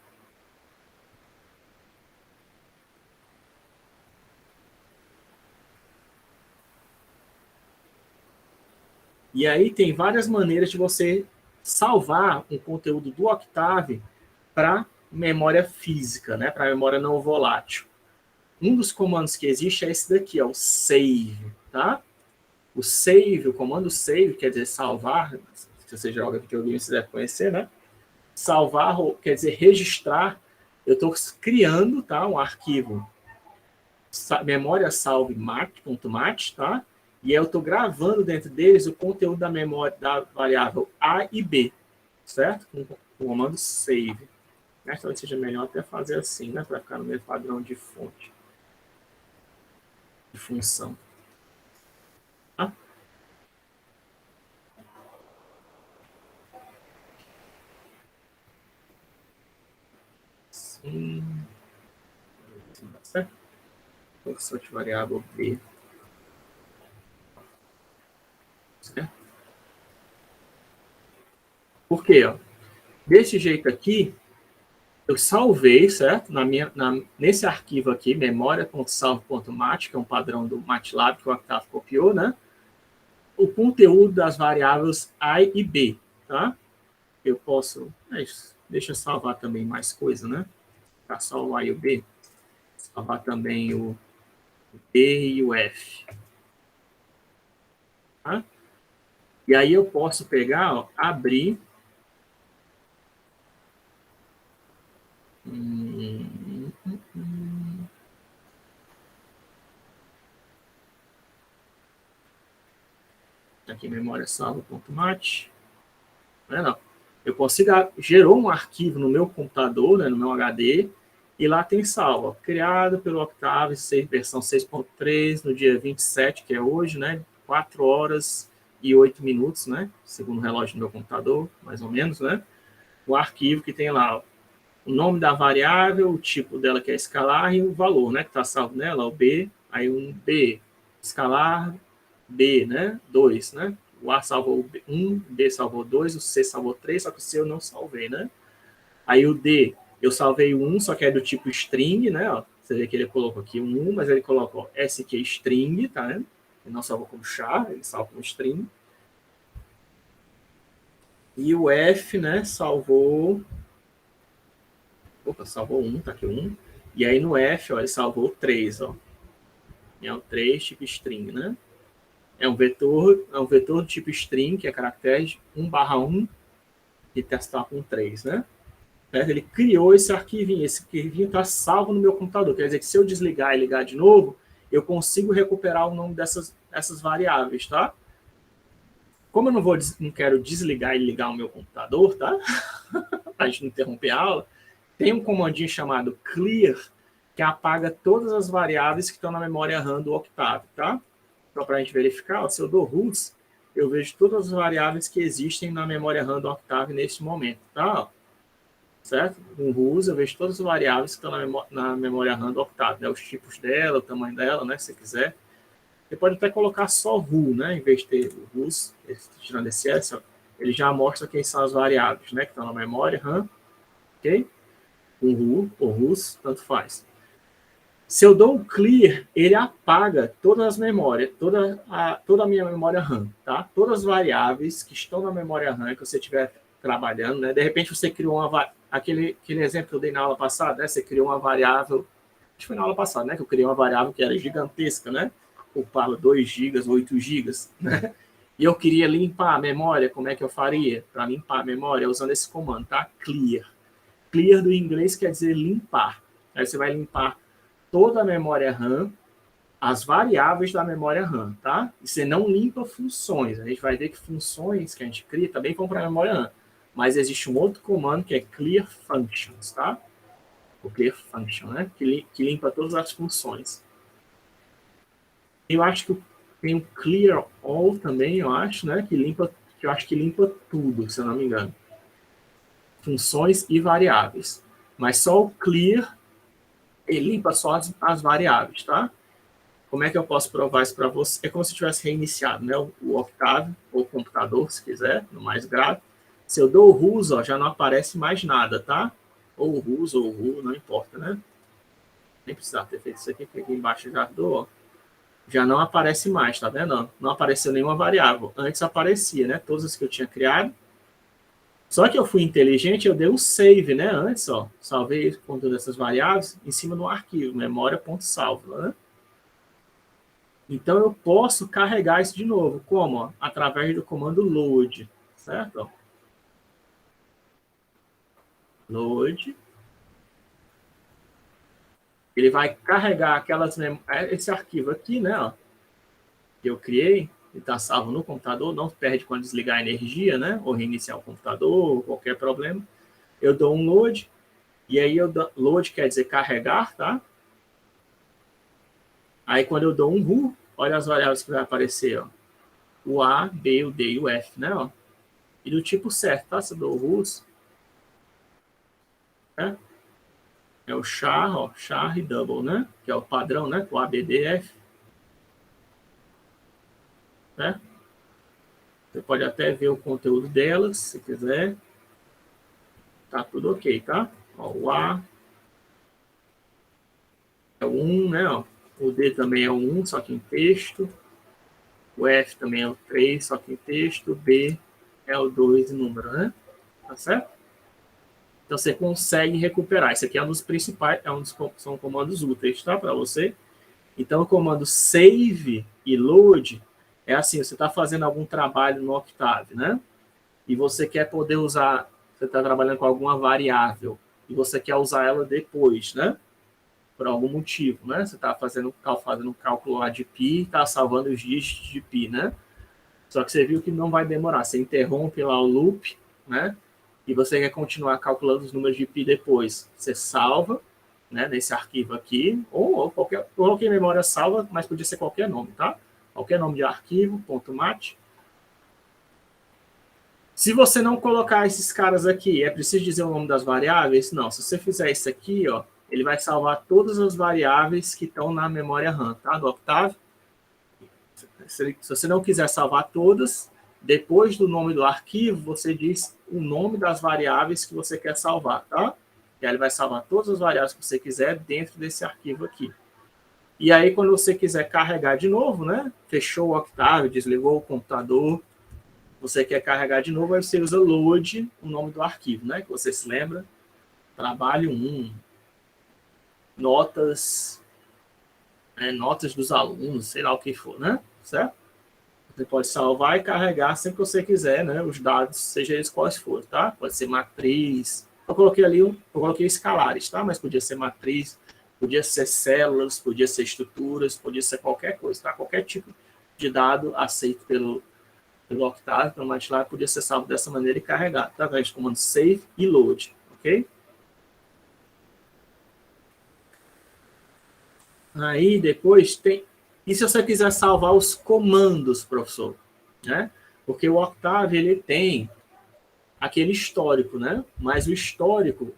E aí tem várias maneiras de você salvar um conteúdo do Octave para memória física, né? Para memória não volátil. Um dos comandos que existe é esse daqui, é o save, tá? O save, o comando save, quer dizer salvar, se você joga videogame, você deve conhecer, né? Salvar, quer dizer registrar. Eu estou criando, tá, um arquivo memória salve mat, tá? E eu estou gravando dentro deles o conteúdo da memória da variável A e B, certo? Com o comando save. Mas talvez seja melhor até fazer assim, né? Para ficar no mesmo padrão de fonte, de função. Tá? Sim. Certo? Função de variável B. Certo? Por quê? Ó? Desse jeito aqui, eu salvei, certo? Nesse arquivo aqui, memória.salvo.mat, que é um padrão do MATLAB que o Octave copiou, né? O conteúdo das variáveis A e B, tá? Eu posso... deixa eu salvar também mais coisa, né? Para só o A e o B. Salvar também o B e o F. tá? E aí eu posso pegar, ó, abrir. Aqui, memória salva.mat. Não é não. Eu consigo, gerou um arquivo no meu computador, né, no meu HD, e lá tem salvo, ó, criado pelo Octave, versão 6.3, no dia 27, que é hoje, né, 4 horas e 8 minutos, né, segundo o relógio do meu computador, mais ou menos, né, o arquivo que tem lá, ó, o nome da variável, o tipo dela que é escalar e o valor, né, que está salvo nela, o B, aí um B, escalar B, né, 2, né, o A salvou 1, o B salvou 2, o C salvou 3, só que o C eu não salvei, né, aí o D, eu salvei o 1, só que é do tipo string, né, ó, você vê que ele colocou aqui um 1, mas ele colocou SQ string, tá vendo, ele não salvou como char, ele salvou como string, e o F, né, salvou. Opa, salvou um, tá aqui um. E aí no F, ó, ele salvou 3, ó. É um 3 tipo string, né? É um vetor do tipo string, que é caractere 1/1, e testar com 3, né? Ele criou esse arquivinho está salvo no meu computador. Quer dizer que se eu desligar e ligar de novo, eu consigo recuperar o nome dessas variáveis, tá? Como eu não quero desligar e ligar o meu computador, tá? Para a gente não interromper a aula, tem um comandinho chamado clear, que apaga todas as variáveis que estão na memória RAM do Octave, tá? Então, para a gente verificar, ó, se eu dou root, eu vejo todas as variáveis que existem na memória RAM do Octave neste momento, tá? Certo? Com root, eu vejo todas as variáveis que estão na memória RAM do Octave, né? Os tipos dela, o tamanho dela, né? Se você quiser. Você pode até colocar só ru, né? Em vez de ter o root, tirando esse S, ó, ele já mostra quem são as variáveis, né? Que estão na memória RAM, ok? Com ru ou rus, tanto faz. Se eu dou um clear, ele apaga todas as memórias, toda a minha memória RAM, tá? Todas as variáveis que estão na memória RAM que você estiver trabalhando, né? De repente você criou aquele exemplo que eu dei na aula passada, né? Você criou uma variável, acho que foi na aula passada, né? Que eu criei uma variável que era gigantesca, né? Ocupava 2 GB, 8 GB, né? E eu queria limpar a memória, como é que eu faria? Para limpar a memória, usando esse comando, tá? Clear. Clear do inglês quer dizer limpar. Aí você vai limpar toda a memória RAM, as variáveis da memória RAM, tá? E você não limpa funções. A gente vai ver que funções que a gente cria também vão para a memória RAM. Mas existe um outro comando que é clear functions, tá? O clear function, né? Que limpa todas as funções. Eu acho que tem o clear all também, eu acho, né? Que eu acho que limpa tudo, se eu não me engano. Funções e variáveis. Mas só o clear ele limpa só as variáveis, tá? Como é que eu posso provar isso para você? É como se eu tivesse reiniciado, né? O Octave, ou o computador, se quiser, no mais grave. Se eu dou o RUS, ó, já não aparece mais nada, tá? Ou o RUS ou o RU, não importa, né? Nem precisava ter feito isso aqui, porque aqui embaixo já dou, ó. Já não aparece mais, tá vendo? Não apareceu nenhuma variável. Antes aparecia, né? Todas as que eu tinha criado. Só que eu fui inteligente, eu dei um save, né? Antes, ó. Salvei com todas essas variáveis em cima do arquivo, memória.salvo, né? Então, eu posso carregar isso de novo. Como? Através do comando load, certo? Load. Ele vai carregar esse arquivo aqui, né? Ó, que eu criei, ele está salvo no computador, não perde quando desligar a energia, né? Ou reiniciar o computador, ou qualquer problema. Eu dou um load, e aí load quer dizer carregar, tá? Aí, quando eu dou um ru, olha as variáveis que vai aparecer, ó. O A, B, o D e o F, né? Ó. E do tipo certo, tá? Se eu dou o RUS, né? É o char, ó, char e double, né? Que é o padrão, né? O ABDF, né? Você pode até ver o conteúdo delas, se quiser. Tá tudo ok, tá? Ó, o A é o 1, né? Ó. O D também é o 1, só que em texto. O F também é o 3, só que em texto. O B é o 2 em número, né? Tá certo? Então você consegue recuperar. Esse aqui é um dos principais, são comandos úteis, tá? Para você. Então o comando save e load É assim, você está fazendo algum trabalho no Octave, né? E você quer poder usar, você está trabalhando com alguma variável, e você quer usar ela depois, né? Por algum motivo, né? Você está fazendo um cálculo lá de pi, está salvando os dígitos de pi, né? Só que você viu que não vai demorar. Você interrompe lá o loop, né? E você quer continuar calculando os números de pi depois. Você salva, né? Nesse arquivo aqui, ou qualquer, coloquei memória salva, mas podia ser qualquer nome, tá? Qualquer nome de arquivo, .mat. Se você não colocar esses caras aqui, é preciso dizer o nome das variáveis? Não. Se você fizer isso aqui, ó, ele vai salvar todas as variáveis que estão na memória RAM, tá? Do Octave. Se você não quiser salvar todas, depois do nome do arquivo, você diz o nome das variáveis que você quer salvar, tá? E aí ele vai salvar todas as variáveis que você quiser dentro desse arquivo aqui. E aí, quando você quiser carregar de novo, né? Fechou o Octave, desligou o computador, você quer carregar de novo, aí você usa load, o nome do arquivo, né? Que você se lembra. Trabalho 1, notas, notas dos alunos, sei lá o que for, né? Certo? Você pode salvar e carregar sempre que você quiser, né? Os dados, seja eles quais forem, tá? Pode ser matriz. Eu coloquei ali, eu coloquei escalares, tá? Mas podia ser matriz, podia ser células, podia ser estruturas, podia ser qualquer coisa, tá? Qualquer tipo de dado aceito pelo Octave, pelo MATLAB, podia ser salvo dessa maneira e carregado, através do comando save e load, ok? Aí depois tem. E se você quiser salvar os comandos, professor? Né? Porque o Octave ele tem aquele histórico, né? Mas o histórico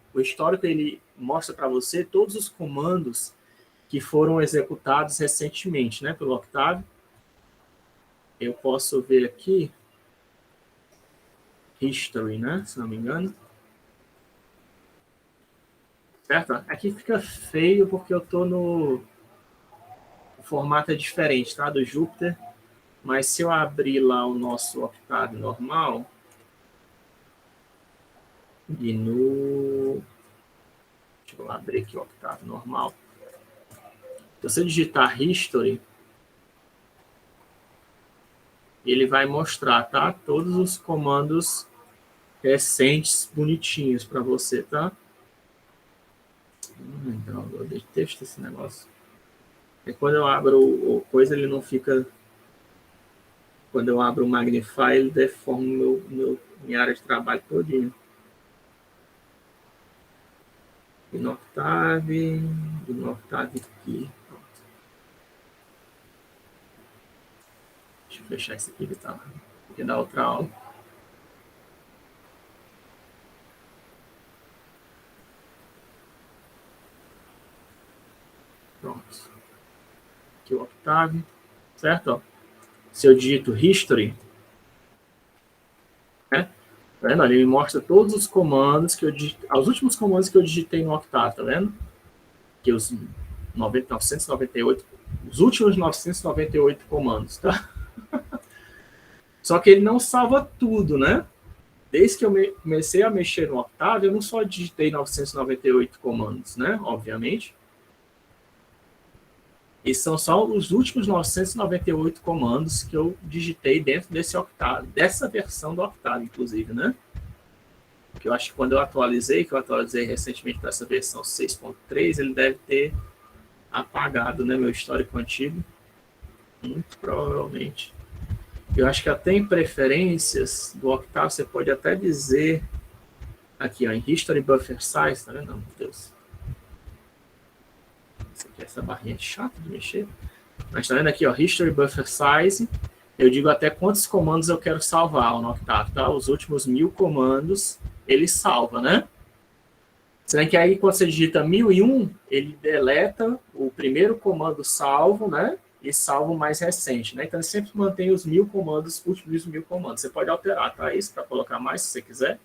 ele mostra para você todos os comandos que foram executados recentemente, né? Pelo Octave. Eu posso ver aqui history, né? Se não me engano. Certo? Aqui fica feio porque eu tô no o formato é diferente, tá? Do Jupyter. Mas se eu abrir lá o nosso Octave normal, e no. Deixa eu abrir aqui o Octave normal. Se você digitar History, ele vai mostrar, tá? Todos os comandos recentes, bonitinhos para você, tá? Então, eu detesto esse negócio. E quando eu abro o coisa, ele não fica. Quando eu abro o Magnify, ele deforma minha área de trabalho todinho. E no Octave aqui. Deixa eu fechar isso aqui, tá? Porque dá outra aula. Pronto. Aqui o Octave, certo? Ó. Se eu digito History, né? Tá vendo? Ele me mostra todos os comandos que eu digitei, os últimos comandos que eu digitei no Octave, tá vendo? Que os 998, os últimos 998 comandos, tá? Só que ele não salva tudo, né? Desde que eu comecei a mexer no Octave, eu não só digitei 998 comandos, né? Obviamente. E são só os últimos 998 comandos que eu digitei dentro desse Octave, dessa versão do Octave, inclusive, né? Que eu acho que quando eu atualizei, que eu atualizei recentemente para essa versão 6.3, ele deve ter apagado, né, meu histórico antigo. Muito provavelmente. Eu acho que até em preferências do Octave, você pode até dizer aqui, ó, em History Buffer Size, tá vendo? Meu Deus. Essa barrinha é chata de mexer. Mas tá vendo aqui, ó, History Buffer Size. Eu digo até quantos comandos eu quero salvar no Octave, tá? Os últimos 1000 comandos, ele salva, né? Sendo que aí, quando você digita 1001, ele deleta o primeiro comando salvo, né? E salva o mais recente, né? Então, ele sempre mantém os 1000 comandos, os últimos 1000 comandos. Você pode alterar, tá? Isso para colocar mais, se você quiser.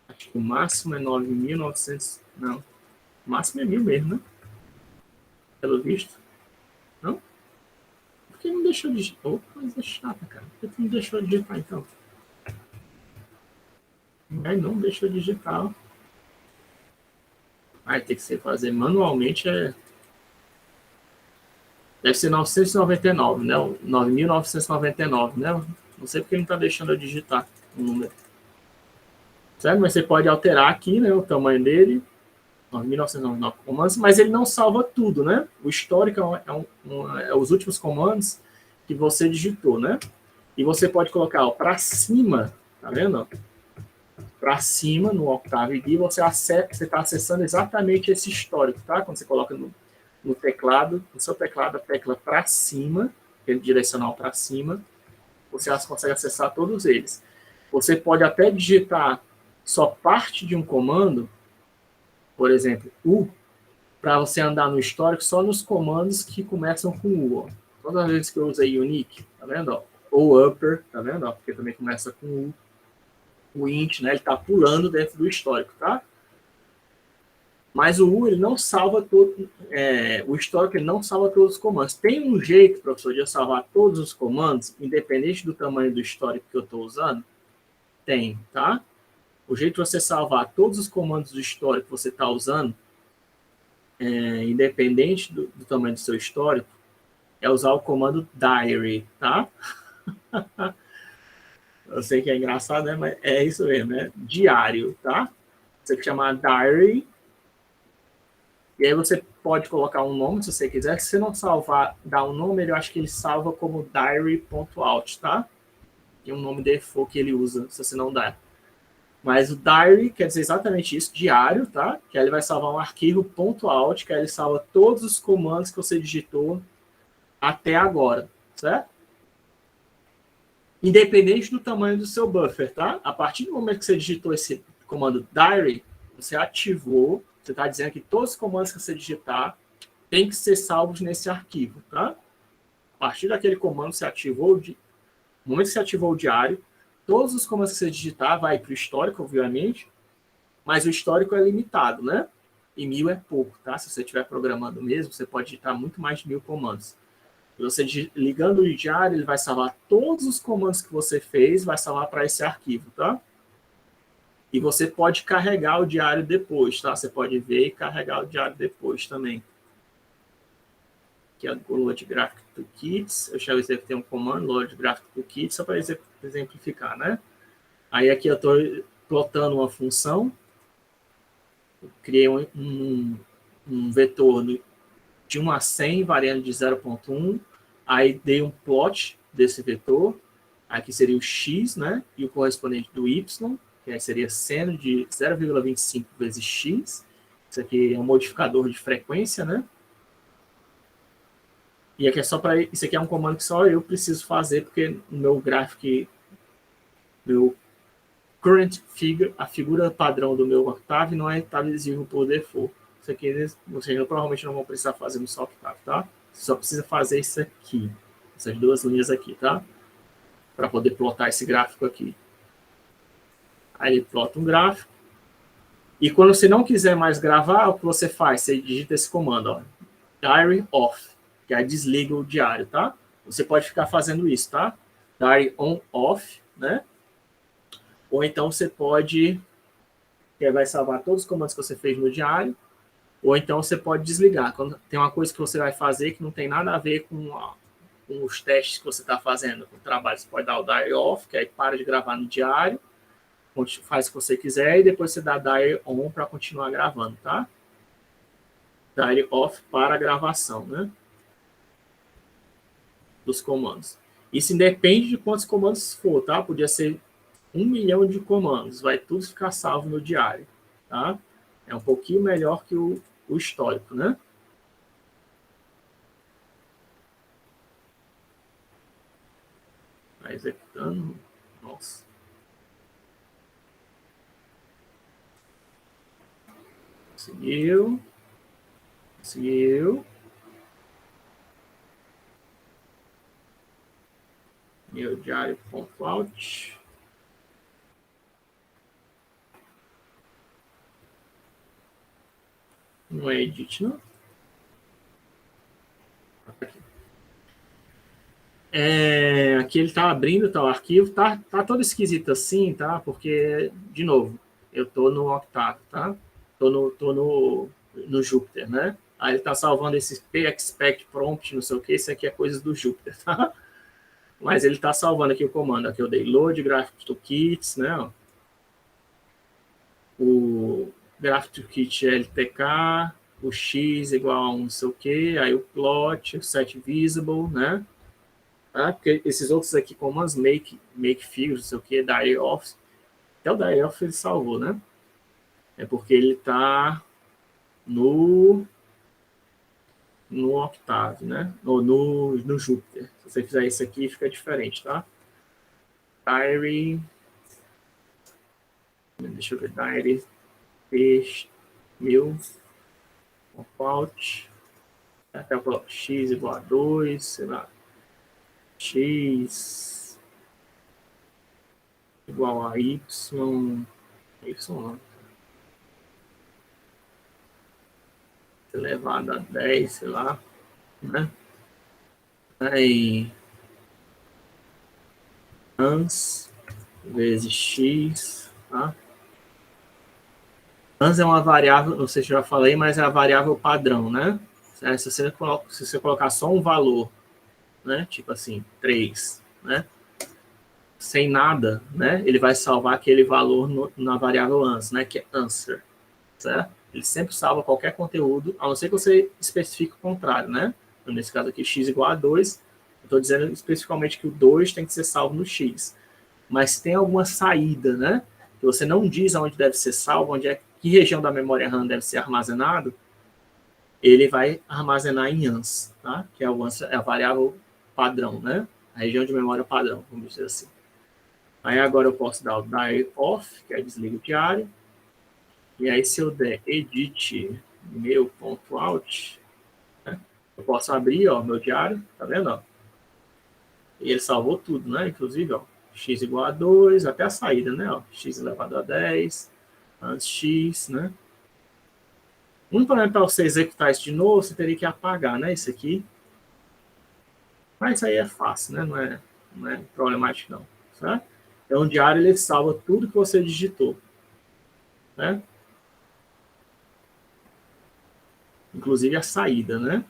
Acho que o máximo é 9.900. Não. O máximo é 1000 mesmo, né? Pelo visto. Não? Por que não deixou de digitar? Oh, coisa chata, cara. Por que não deixou de digitar, então? Aí não deixou de digitar. Aí tem que ser fazer manualmente. Deve ser 999, né? 9.999, né? Não sei porque ele não está deixando eu digitar o número. Certo? Mas você pode alterar aqui, né? O tamanho dele. 9.999 comandos, mas ele não salva tudo, né? O histórico é os últimos comandos que você digitou, né? E você pode colocar para cima, tá vendo? Para cima, no Octave ID, você está acessando exatamente esse histórico, tá? Quando você coloca no teclado, no seu teclado, a tecla para cima, aquele direcional para cima, você consegue acessar todos eles. Você pode até digitar só parte de um comando, por exemplo, U, para você andar no histórico só nos comandos que começam com U. Ó. Todas as vezes que eu usei unique, tá vendo? Ó? Ou upper, tá vendo? Ó? Porque também começa com U. O int, né? Ele está pulando dentro do histórico, tá? Mas o U, ele não salva todo, o histórico, ele não salva todos os comandos. Tem um jeito, professor, de eu salvar todos os comandos, independente do tamanho do histórico que eu estou usando? Tem, tá? O jeito de você salvar todos os comandos do histórico que você está usando, independente do tamanho do seu histórico, é usar o comando diary, tá? Eu sei que é engraçado, né? Mas é isso mesmo, né? Diário, tá? Você tem que chamar diary. E aí você pode colocar um nome, se você quiser. Se você não salvar, dar um nome, eu acho que ele salva como diary.out, tá? Tem um nome default que ele usa, se você não der. Mas o diary quer dizer exatamente isso, diário, tá? Que aí ele vai salvar um arquivo .out, que aí ele salva todos os comandos que você digitou até agora, certo? Independente do tamanho do seu buffer, tá? A partir do momento que você digitou esse comando diary, você ativou, você está dizendo que todos os comandos que você digitar têm que ser salvos nesse arquivo, tá? A partir daquele comando você ativou, no momento que você ativou o diário, todos os comandos que você digitar vai para o histórico, obviamente, mas o histórico é limitado, né? E 1000 é pouco, tá? Se você estiver programando mesmo, você pode digitar muito mais de 1000 comandos. Você ligando o diário, ele vai salvar todos os comandos que você fez, vai salvar para esse arquivo, tá? E você pode carregar o diário depois, tá? Você pode ver e carregar o diário depois também. Aqui é o Load Graphic Toolkits. Eu já avisei que tem um comando, Load Graphic Toolkits, só para exemplificar, né? Aí aqui eu estou plotando uma função. Eu criei um vetor de 1 a 100, variando de 0.1. Aí dei um plot desse vetor. Aqui seria o x, né? E o correspondente do y, que aí seria seno de 0,25 vezes x. Isso aqui é um modificador de frequência, né? E aqui é só para isso aqui é um comando que só eu preciso fazer, porque no meu gráfico, meu current figure, a figura padrão do meu Octave não está visível por default. Isso aqui vocês provavelmente não vão precisar fazer no seu Octave, tá? Você só precisa fazer isso aqui, essas duas linhas aqui, tá? Para poder plotar esse gráfico aqui. Aí ele plota um gráfico. E quando você não quiser mais gravar, o que você faz? Você digita esse comando, ó, diary off, que aí desliga o diário, tá? Você pode ficar fazendo isso, tá? Diary on off, né? Ou então você pode, que vai salvar todos os comandos que você fez no diário, ou então você pode desligar. Quando tem uma coisa que você vai fazer que não tem nada a ver com os testes que você está fazendo, com o trabalho, você pode dar o diary off, que aí para de gravar no diário, faz o que você quiser, e depois você dá diary on para continuar gravando, tá? Diary off para a gravação, né? Dos comandos. Isso independe de quantos comandos for, tá? Podia ser 1 milhão de comandos, vai tudo ficar salvo no diário, tá? É um pouquinho melhor que o histórico, né? Tá executando. Nossa. Conseguiu. Conseguiu. Meu diário.out. Não é edit, não? Aqui. Aqui ele está abrindo tá, o arquivo. Tá todo esquisito assim, tá? Porque, de novo, eu estou no Octave, tá? Estou no Jupyter, né? Aí ele está salvando esse pexpect prompt, não sei o que, isso aqui é coisa do Jupyter, tá? Mas ele está salvando aqui o comando. Aqui eu dei load graphics toolkits, né? O graphic toolkit LTK, o X igual a um não sei o que, aí o plot, o set visible, né? Ah, porque esses outros aqui, como as make figures, não sei o que, diary of, até o diary of ele salvou, né? É porque ele está no Octave, né? Ou no Jupyter. Se você fizer isso aqui, fica diferente, tá? Diary. Deixa eu ver. Diary. Peixe. 1000. Out. Até eu x igual a 2, sei lá. X igual a y. Y não. Elevado a 10, sei lá. Né? Aí. Ans vezes x, tá? Ans é uma variável, não sei se eu já falei, mas é a variável padrão, né? Se você colocar só um valor, né? Tipo assim, 3, né? Sem nada, né? Ele vai salvar aquele valor na variável ans, né? Que é answer, certo? Ele sempre salva qualquer conteúdo, a não ser que você especifique o contrário, né? Então, nesse caso aqui, x igual a 2, eu estou dizendo especificamente que o 2 tem que ser salvo no x. Mas se tem alguma saída, né? Que você não diz onde deve ser salvo, onde é que região da memória RAM deve ser armazenado, ele vai armazenar em ANS, tá? Que é a variável padrão, né? A região de memória padrão, vamos dizer assim. Aí agora eu posso dar o diary off, que é desliga o diário. E aí se eu der edit meu.out, né? Eu posso abrir, ó, meu diário, tá vendo? Ó? E ele salvou tudo, né? Inclusive, ó, x igual a 2, até a saída, né? Ó, x elevado a 10, antes x, né? Um problema para você executar isso de novo, você teria que apagar, né? Isso aqui. Mas isso aí é fácil, né? Não é problemático, não. Certo? Então, o diário ele salva tudo que você digitou, né? Inclusive a saída, né?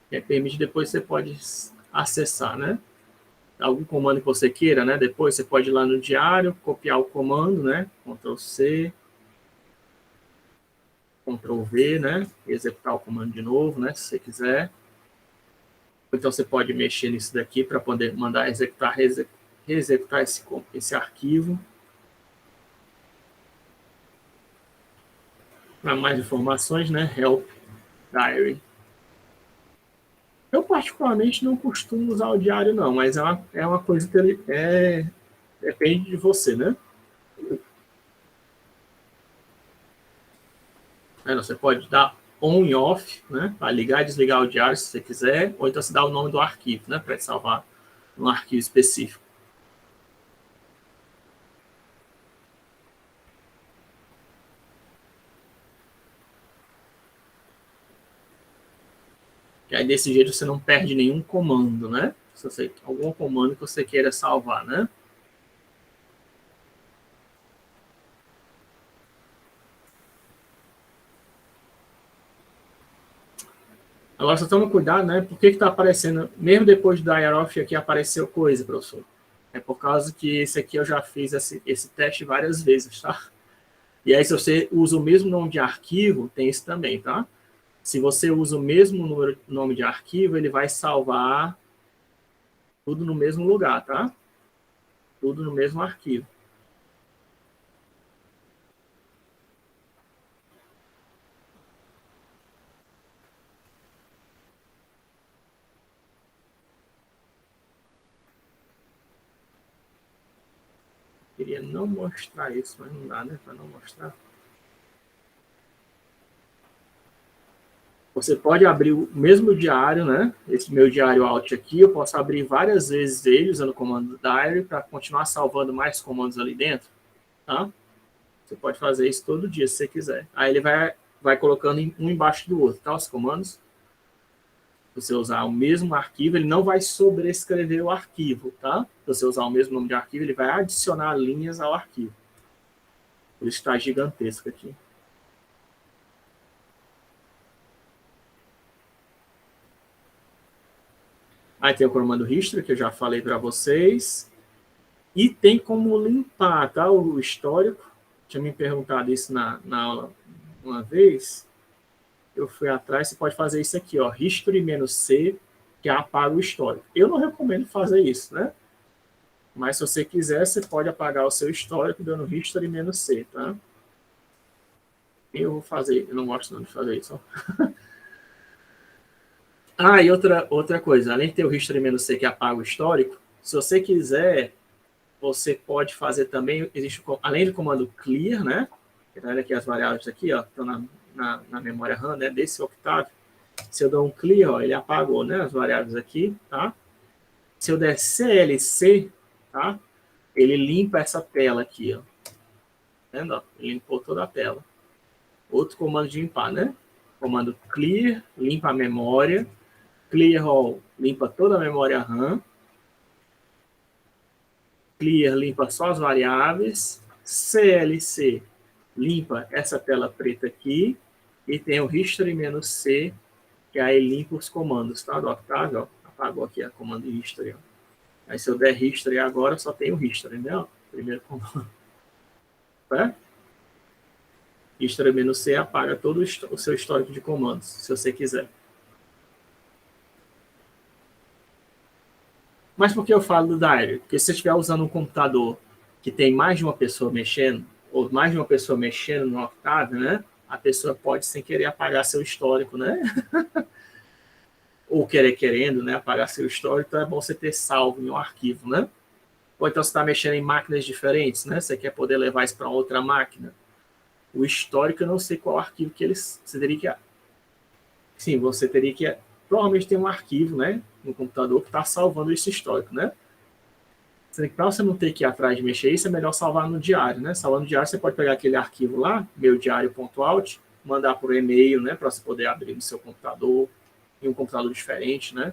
Que permite depois você pode acessar, né? Algum comando que você queira, né? Depois você pode ir lá no diário, copiar o comando, né? Ctrl C, Ctrl V, né? Executar o comando de novo, né? Se você quiser. Então você pode mexer nisso daqui para poder mandar executar esse arquivo. Para mais informações, né? Help Diary. Eu particularmente não costumo usar o diário, não, mas é uma coisa que depende de você, né? Você pode dar on e off, né? Para ligar e desligar o diário se você quiser, ou então você dá o nome do arquivo, né? Para salvar um arquivo específico. E aí desse jeito você não perde nenhum comando, né? Se você algum comando que você queira salvar, né? Agora só toma cuidado, né? Por que está aparecendo, mesmo depois do diary off aqui apareceu coisa, professor? É por causa que esse aqui eu já fiz esse teste várias vezes, tá? E aí se você usa o mesmo nome de arquivo, tem isso também, tá? Se você usa o mesmo nome de arquivo, ele vai salvar tudo no mesmo lugar, tá? Tudo no mesmo arquivo. Queria não mostrar isso, mas não dá, né? Para não mostrar. Você pode abrir o mesmo diário, né? Esse meu diário out aqui, eu posso abrir várias vezes ele usando o comando diary para continuar salvando mais comandos ali dentro, tá? Você pode fazer isso todo dia, se você quiser. Aí ele vai colocando um embaixo do outro, tá? Os comandos. Se você usar o mesmo arquivo, ele não vai sobrescrever o arquivo, tá? Se você usar o mesmo nome de arquivo, ele vai adicionar linhas ao arquivo. Por isso está gigantesco aqui. Aí tem o comando history, que eu já falei para vocês. E tem como limpar, tá? O histórico. Tinha me perguntado isso na aula uma vez. Eu fui atrás, você pode fazer isso aqui, ó, history-c, que apaga o histórico. Eu não recomendo fazer isso, né? Mas se você quiser, você pode apagar o seu histórico dando history-c, tá? Eu vou fazer, eu não gosto não de fazer isso. Ó. Ah, e outra coisa, além de ter o history-c que apaga o histórico, se você quiser, você pode fazer também, existe, além do comando clear, né? Olha aqui as variáveis aqui, ó, estão na memória RAM, né, desse Octave. Se eu dou um clear, ó, ele apagou, né, as variáveis aqui, tá? Se eu der CLC, tá? Ele limpa essa tela aqui, ó. Vendo, ó? Ele limpou toda a tela. Outro comando de limpar, né? Comando clear, limpa a memória. Clear all, limpa toda a memória RAM. Clear, limpa só as variáveis. CLC, limpa essa tela preta aqui. E tem o history-c, que aí limpa os comandos, tá? Do Octave, ó. Apagou aqui a comando history, ó. Aí se eu der history agora, só tem o history, né? Ó, primeiro comando. Tá? History-c apaga todo o seu histórico de comandos, se você quiser. Mas por que eu falo do diary? Porque se você estiver usando um computador que tem mais de uma pessoa mexendo, ou mais de uma pessoa mexendo no Octave, né? A pessoa pode, sem querer, apagar seu histórico, né? Ou querendo, né, apagar seu histórico, então é bom você ter salvo em um arquivo, né? Ou então você está mexendo em máquinas diferentes, né? Você quer poder levar isso para outra máquina. O histórico, eu não sei qual arquivo que você teria que... Sim, você teria que... Provavelmente tem um arquivo, né, no computador que está salvando esse histórico, né? Para você não ter que ir atrás de mexer isso, é melhor salvar no diário, né? Salvar no diário, você pode pegar aquele arquivo lá, meudiario.out, mandar por e-mail, né, para você poder abrir no seu computador, em um computador diferente, né?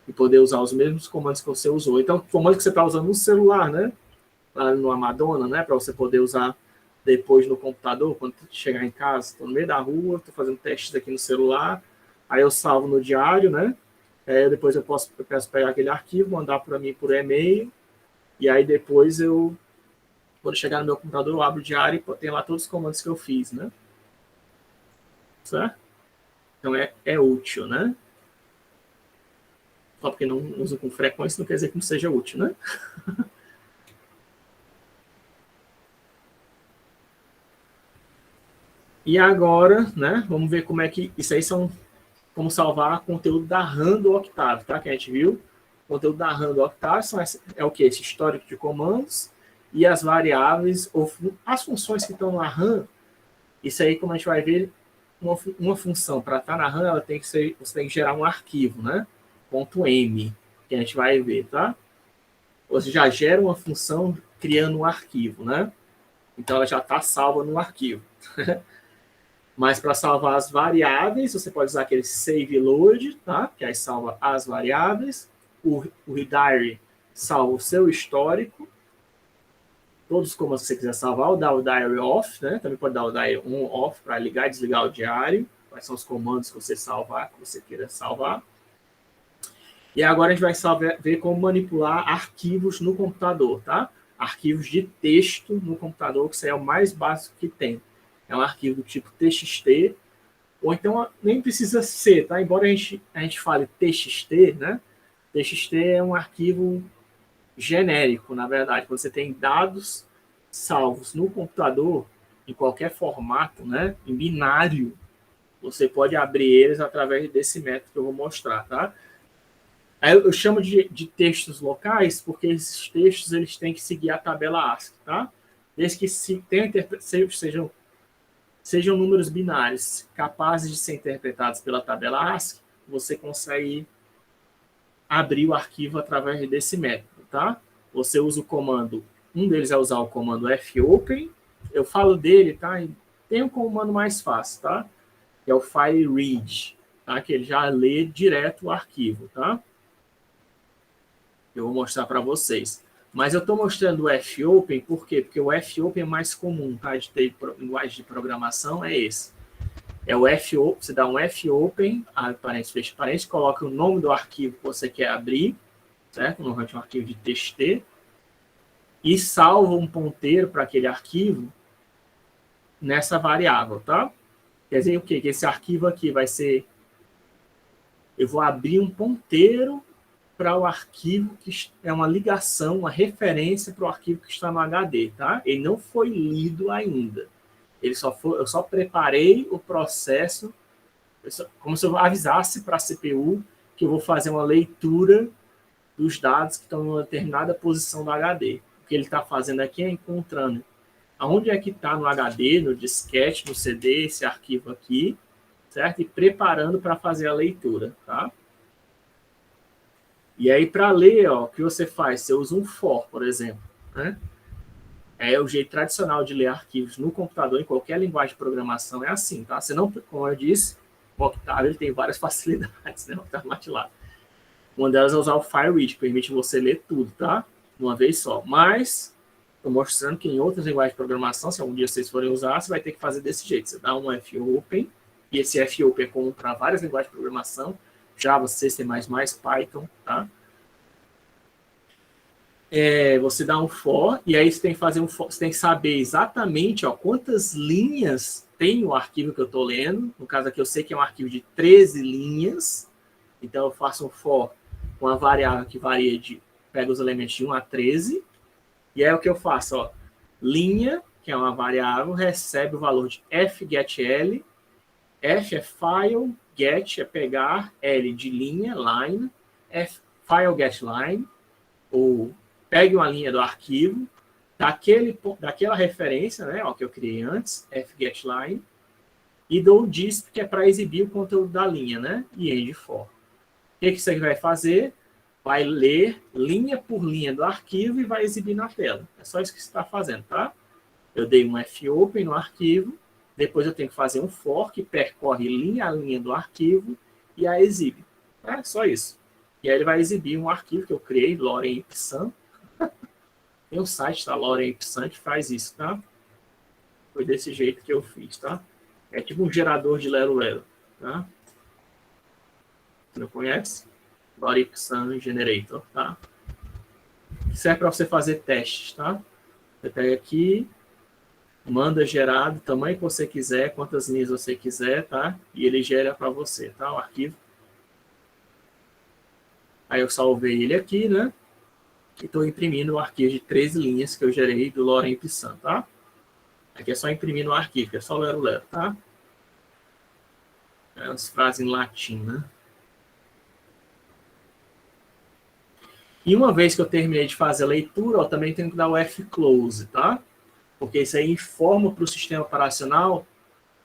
E poder usar os mesmos comandos que você usou. Então, comando que você está usando no celular, né? Lá no Amadona, né? Para você poder usar depois no computador, quando chegar em casa. Estou no meio da rua, estou fazendo testes aqui no celular, aí eu salvo no diário, né? Depois eu peço pegar aquele arquivo, mandar para mim por e-mail, e aí depois quando chegar no meu computador, eu abro o diário e tem lá todos os comandos que eu fiz, né? Certo? Então é útil, né? Só porque não uso com frequência não quer dizer que não seja útil, né? E agora, né, vamos ver como é que... Isso aí são como salvar conteúdo da RAM do Octave, tá? Que a gente viu. O conteúdo da RAM do Octave é o que? Esse histórico de comandos e as variáveis, ou as funções que estão na RAM. Isso aí, como a gente vai ver, uma função para estar na RAM, ela tem que ser, você tem que gerar um arquivo, né? .m, que a gente vai ver, tá? Você já gera uma função criando um arquivo, né? Então, ela já está salva no arquivo. Mas para salvar as variáveis, você pode usar aquele save load, tá? Que aí salva as variáveis. O diary salva o seu histórico. Todos os comandos que você quiser salvar, ou dá o diary off, né? Também pode dar o diary on off para ligar e desligar o diário. Quais são os comandos que você salvar, que você queira salvar. E agora a gente vai ver como manipular arquivos no computador, tá? Arquivos de texto no computador, que isso é o mais básico que tem. É um arquivo do tipo TXT, ou então nem precisa ser, tá? Embora a gente fale TXT, né? TXT é um arquivo genérico, na verdade. Quando você tem dados salvos no computador, em qualquer formato, né? Em binário, você pode abrir eles através desse método que eu vou mostrar, tá? Aí eu chamo de textos locais, porque esses textos eles têm que seguir a tabela ASCII, tá? Desde que sejam números binários capazes de ser interpretados pela tabela ASCII, você consegue abrir o arquivo através desse método, tá? Você usa o comando, um deles é usar o comando fopen, eu falo dele, tá? E tem um comando mais fácil, tá? Que é o file read. tá? Que ele já lê direto o arquivo, tá? Eu vou mostrar para vocês. Mas eu estou mostrando o fopen, por quê? Porque o fopen é mais comum, tá? De ter linguagem de programação, é esse. É o fopen, você dá um fopen, parênteses, fecha parênteses, coloca o nome do arquivo que você quer abrir, certo? Normalmente um arquivo de txt, e salva um ponteiro para aquele arquivo nessa variável, tá? Quer dizer o quê? Que esse arquivo aqui vai ser... Eu vou abrir um ponteiro para o arquivo que é uma ligação, uma referência para o arquivo que está no HD, tá? Ele não foi lido ainda. Eu só preparei o processo, como se eu avisasse para a CPU que eu vou fazer uma leitura dos dados que estão em uma determinada posição do HD. O que ele está fazendo aqui é encontrando aonde é que está no HD, no disquete, no CD, esse arquivo aqui, certo? E preparando para fazer a leitura, tá? E aí, para ler, ó, o que você faz? Você usa um for, por exemplo, né? É o jeito tradicional de ler arquivos no computador, em qualquer linguagem de programação, é assim, tá? Você não, como eu disse, o Octave ele tem várias facilidades, né? O Octave MATLAB. Uma delas é usar o FireRead, que permite você ler tudo, tá? De uma vez só. Mas, estou mostrando que em outras linguagens de programação, se algum dia vocês forem usar, você vai ter que fazer desse jeito. Você dá um fopen, e esse fopen é comum para várias linguagens de programação, Java, C, C++, Python, tá? Você dá um for, e aí você tem que fazer um for, você tem que saber exatamente, ó, quantas linhas tem o arquivo que eu estou lendo. No caso aqui, eu sei que é um arquivo de 13 linhas, então eu faço um for com uma variável que varia pega os elementos de 1 a 13, e aí o que eu faço, ó, linha, que é uma variável, recebe o valor de fgetL, f é file, get é pegar, l de linha, line, file get line, ou pegue uma linha do arquivo, daquela referência, né, ó, que eu criei antes, fgetLine, e dou o disp, que é para exibir o conteúdo da linha, né, e end for. O que você vai fazer? Vai ler linha por linha do arquivo e vai exibir na tela. É só isso que você está fazendo, tá? Eu dei um fopen no arquivo, depois eu tenho que fazer um for, que percorre linha a linha do arquivo e a exibe. É só isso. E aí ele vai exibir um arquivo que eu criei, Lorem Ipsum. Tem um site da Lorem Ipsum que faz isso, tá? Foi desse jeito que eu fiz, tá? É tipo um gerador de Lero-Lero, tá? Você não conhece? Lorem Ipsum Generator, tá? Serve para você fazer testes, tá? Você pega aqui, manda gerar do tamanho que você quiser, quantas linhas você quiser, tá? E ele gera para você, tá? O arquivo. Aí eu salvei ele aqui, né? E estou imprimindo o arquivo de 13 linhas que eu gerei do Lorem Ipsum, tá? Aqui é só imprimir no arquivo, que é só lero-lero, tá? É umas frases em latim, né? E uma vez que eu terminei de fazer a leitura, eu também tenho que dar o fclose, tá? Porque isso aí informa para o sistema operacional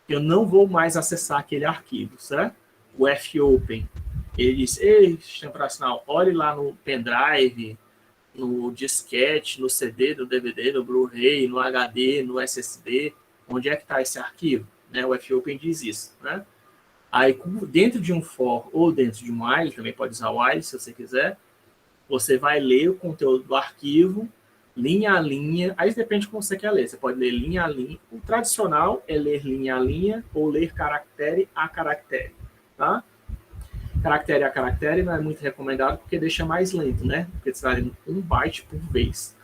que eu não vou mais acessar aquele arquivo, certo? O fopen, ele diz, ei, sistema operacional, olhe lá no pendrive, no disquete, no CD, no DVD, no Blu-ray, no HD, no SSD, onde é que está esse arquivo? Né? O fopen diz isso, né? Aí, dentro de um for ou dentro de um while, também pode usar while se você quiser, você vai ler o conteúdo do arquivo, linha a linha, aí depende de como você quer ler, você pode ler linha a linha, o tradicional é ler linha a linha ou ler caractere a caractere, tá? Caractere a caractere não é muito recomendado porque deixa mais lento, né? Porque você está lendo 1 byte por vez.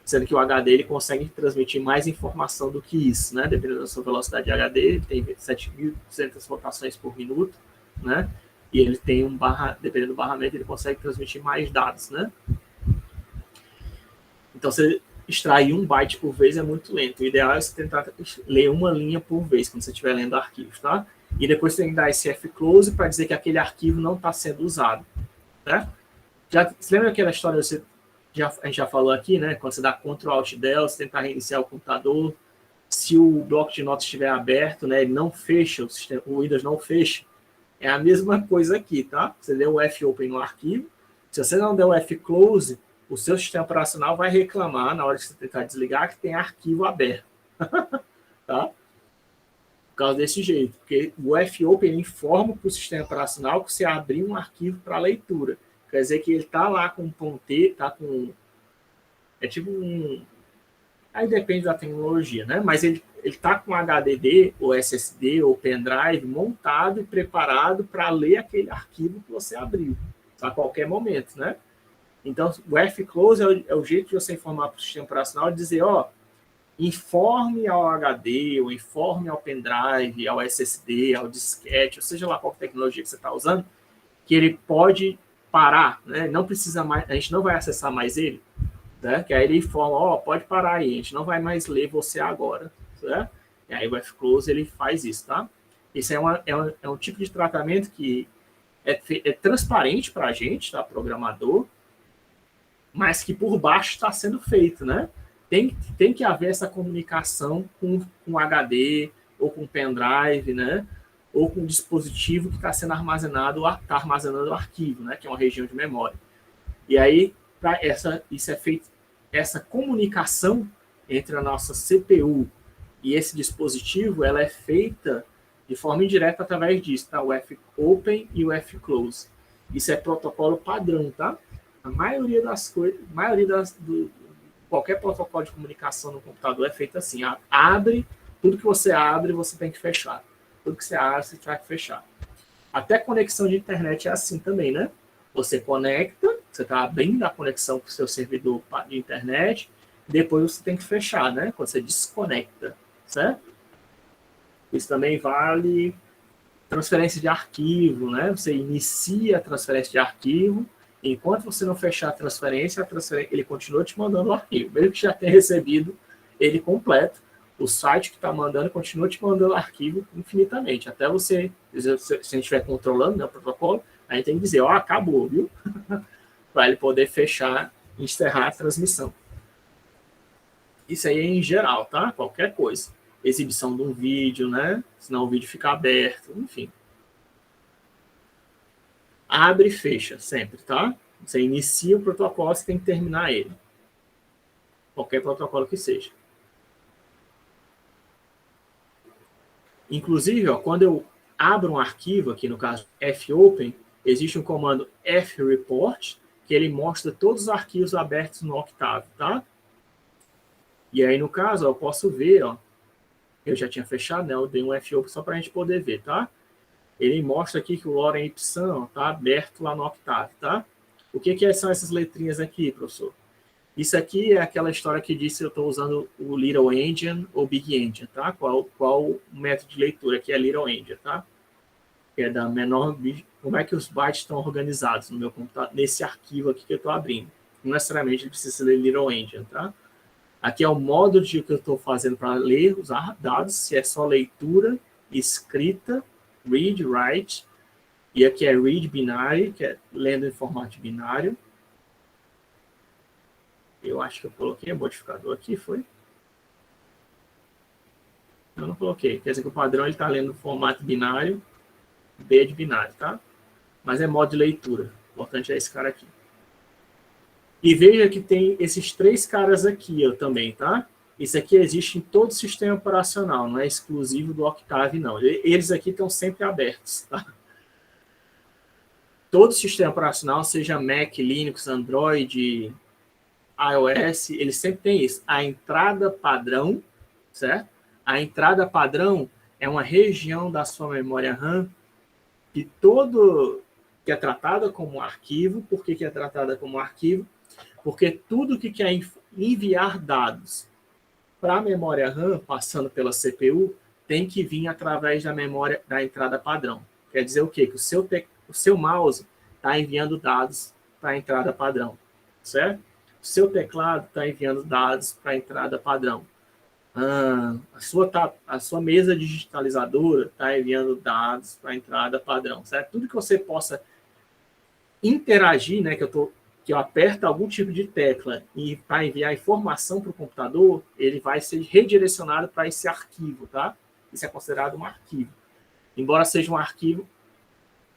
Sendo que o HD ele consegue transmitir mais informação do que isso, né? Dependendo da sua velocidade de HD, ele tem 7.200 rotações por minuto, né? E ele tem dependendo do barramento, ele consegue transmitir mais dados, né? Então, você extrair 1 byte por vez é muito lento. O ideal é você tentar ler uma linha por vez quando você estiver lendo arquivos, tá? E depois você tem que dar esse fclose para dizer que aquele arquivo não está sendo usado, né? Você lembra aquela história a gente já falou aqui, né? Quando você dá Ctrl Alt Del, você tentar reiniciar o computador, se o bloco de notas estiver aberto, né? Ele não fecha, o Windows não fecha. É a mesma coisa aqui, tá? Você deu o fopen no arquivo. Se você não der o fclose, o seu sistema operacional vai reclamar na hora que você tentar desligar que tem arquivo aberto. Tá? Por causa desse jeito, porque o fopen informa para o sistema operacional que você abriu um arquivo para leitura. Quer dizer que ele está lá com um ponteiro, está com... É tipo um... Aí depende da tecnologia, né? Mas ele está com HDD, ou SSD, ou pendrive montado e preparado para ler aquele arquivo que você abriu a qualquer momento, né? Então, o fclose é o jeito de você informar para o sistema operacional e dizer, ó, informe ao HD, ou informe ao pendrive, ao SSD, ao disquete, ou seja lá qual tecnologia que você está usando, que ele pode parar, né? Não precisa mais, a gente não vai acessar mais ele, né? Que aí ele informa, ó, pode parar aí, a gente não vai mais ler você agora, certo? E aí o fclose ele faz isso, tá? Isso é um tipo de tratamento que é transparente para a gente, tá? Programador, mas que por baixo está sendo feito, né? Tem que haver essa comunicação com HD, ou com pendrive, né? Ou com o dispositivo que está sendo armazenado, está armazenando o arquivo, né? Que é uma região de memória. E aí, isso é feito, essa comunicação entre a nossa CPU e esse dispositivo, ela é feita de forma indireta através disso, tá? O fopen e o fclose. Isso é protocolo padrão, tá? A maioria das coisas, qualquer protocolo de comunicação no computador é feito assim. Abre, tudo que você abre, você tem que fechar. Tudo que você abre, você tem que fechar. Até conexão de internet é assim também, né? Você conecta, você está abrindo a conexão com o seu servidor de internet, depois você tem que fechar, né? Quando você desconecta, certo? Isso também vale transferência de arquivo, né? Você inicia a transferência de arquivo, enquanto você não fechar a transferência ele continua te mandando o arquivo. Mesmo que já tenha recebido ele completo, o site que está mandando continua te mandando o arquivo infinitamente. Até você, se a gente estiver controlando, né, o protocolo, a gente tem que dizer, ó, acabou, viu? Para ele poder fechar, encerrar a transmissão. Isso aí é em geral, tá? Qualquer coisa. Exibição de um vídeo, né? Senão o vídeo fica aberto, enfim. Abre e fecha sempre, tá? Você inicia o protocolo, você tem que terminar ele. Qualquer protocolo que seja. Inclusive, ó, quando eu abro um arquivo, aqui no caso fopen, existe um comando freport, que ele mostra todos os arquivos abertos no Octave, tá? E aí, no caso, ó, eu posso ver, ó, eu já tinha fechado, né? Eu dei um fopen só para a gente poder ver, tá? Ele mostra aqui que o lorem ipsum está aberto lá no Octave, tá? O que são essas letrinhas aqui, professor? Isso aqui é aquela história que disse eu estou usando o Little Endian ou Big Endian, tá? Qual o método de leitura que é Little Endian, tá? Que é da menor... Como é que os bytes estão organizados no meu computador, nesse arquivo aqui que eu estou abrindo. Não necessariamente ele precisa ler Little Endian, tá? Aqui é o modo de que eu estou fazendo para ler os dados, se é só leitura, escrita, read, write, e aqui é read binário, que é lendo em formato binário. Eu acho que eu coloquei o modificador aqui, foi? Eu não coloquei. Quer dizer que o padrão está lendo no formato binário, B de binário, tá? Mas é modo de leitura. O importante é esse cara aqui. E veja que tem esses três caras aqui ó, também, tá? Isso aqui existe em todo sistema operacional, não é exclusivo do Octave, não. Eles aqui estão sempre abertos, tá? Todo sistema operacional, seja Mac, Linux, Android, iOS, ele sempre tem isso. A entrada padrão, certo? A entrada padrão é uma região da sua memória RAM que é tratada como arquivo. Por que é tratada como arquivo? Porque tudo que quer enviar dados para a memória RAM, passando pela CPU, tem que vir através da memória da entrada padrão. Quer dizer o quê? Que o seu mouse está enviando dados para a entrada padrão, certo? O seu teclado está enviando dados para a entrada padrão. A sua mesa digitalizadora está enviando dados para a entrada padrão, certo? Tudo que você possa interagir, né, que eu aperto algum tipo de tecla e para enviar informação para o computador, ele vai ser redirecionado para esse arquivo, tá? Isso é considerado um arquivo. Embora seja um arquivo,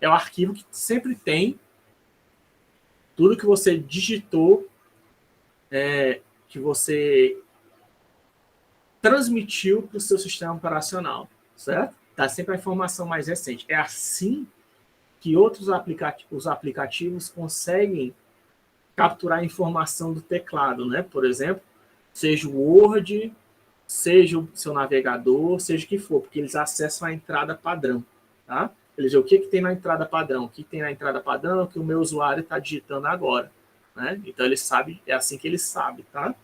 é um arquivo que sempre tem tudo que você digitou, que você transmitiu para o seu sistema operacional. certo? Está sempre a informação mais recente. É assim que outros aplicativos conseguem capturar a informação do teclado, né? Por exemplo, seja o Word, seja o seu navegador, seja o que for, porque eles acessam a entrada padrão, tá? Eles dizem o que tem na entrada padrão, o que tem na entrada padrão é o que o meu usuário está digitando agora, né? Então ele sabe, é assim que ele sabe, tá?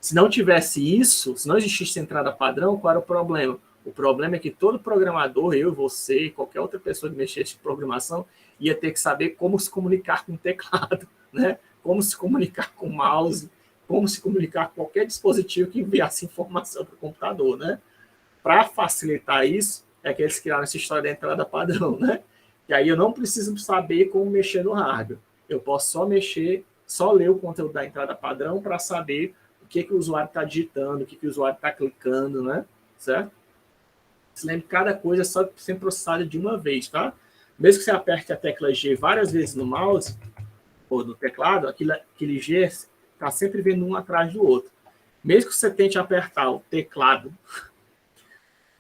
Se não tivesse isso, se não existisse entrada padrão, qual era o problema? O problema é que todo programador, eu, você, qualquer outra pessoa que mexesse em programação, ia ter que saber como se comunicar com o teclado, né? Como se comunicar com o mouse, como se comunicar com qualquer dispositivo que enviasse informação para o computador, né? Para facilitar isso, é que eles criaram essa história da entrada padrão, né? E aí eu não preciso saber como mexer no hardware. Eu posso só mexer, só ler o conteúdo da entrada padrão para saber o que o usuário está digitando, o que o usuário está clicando, né? Certo? Se lembre que cada coisa é só sendo processada de uma vez, tá? Mesmo que você aperte a tecla G várias vezes no mouse ou no teclado, aquele G está sempre vendo um atrás do outro. Mesmo que você tente apertar o teclado,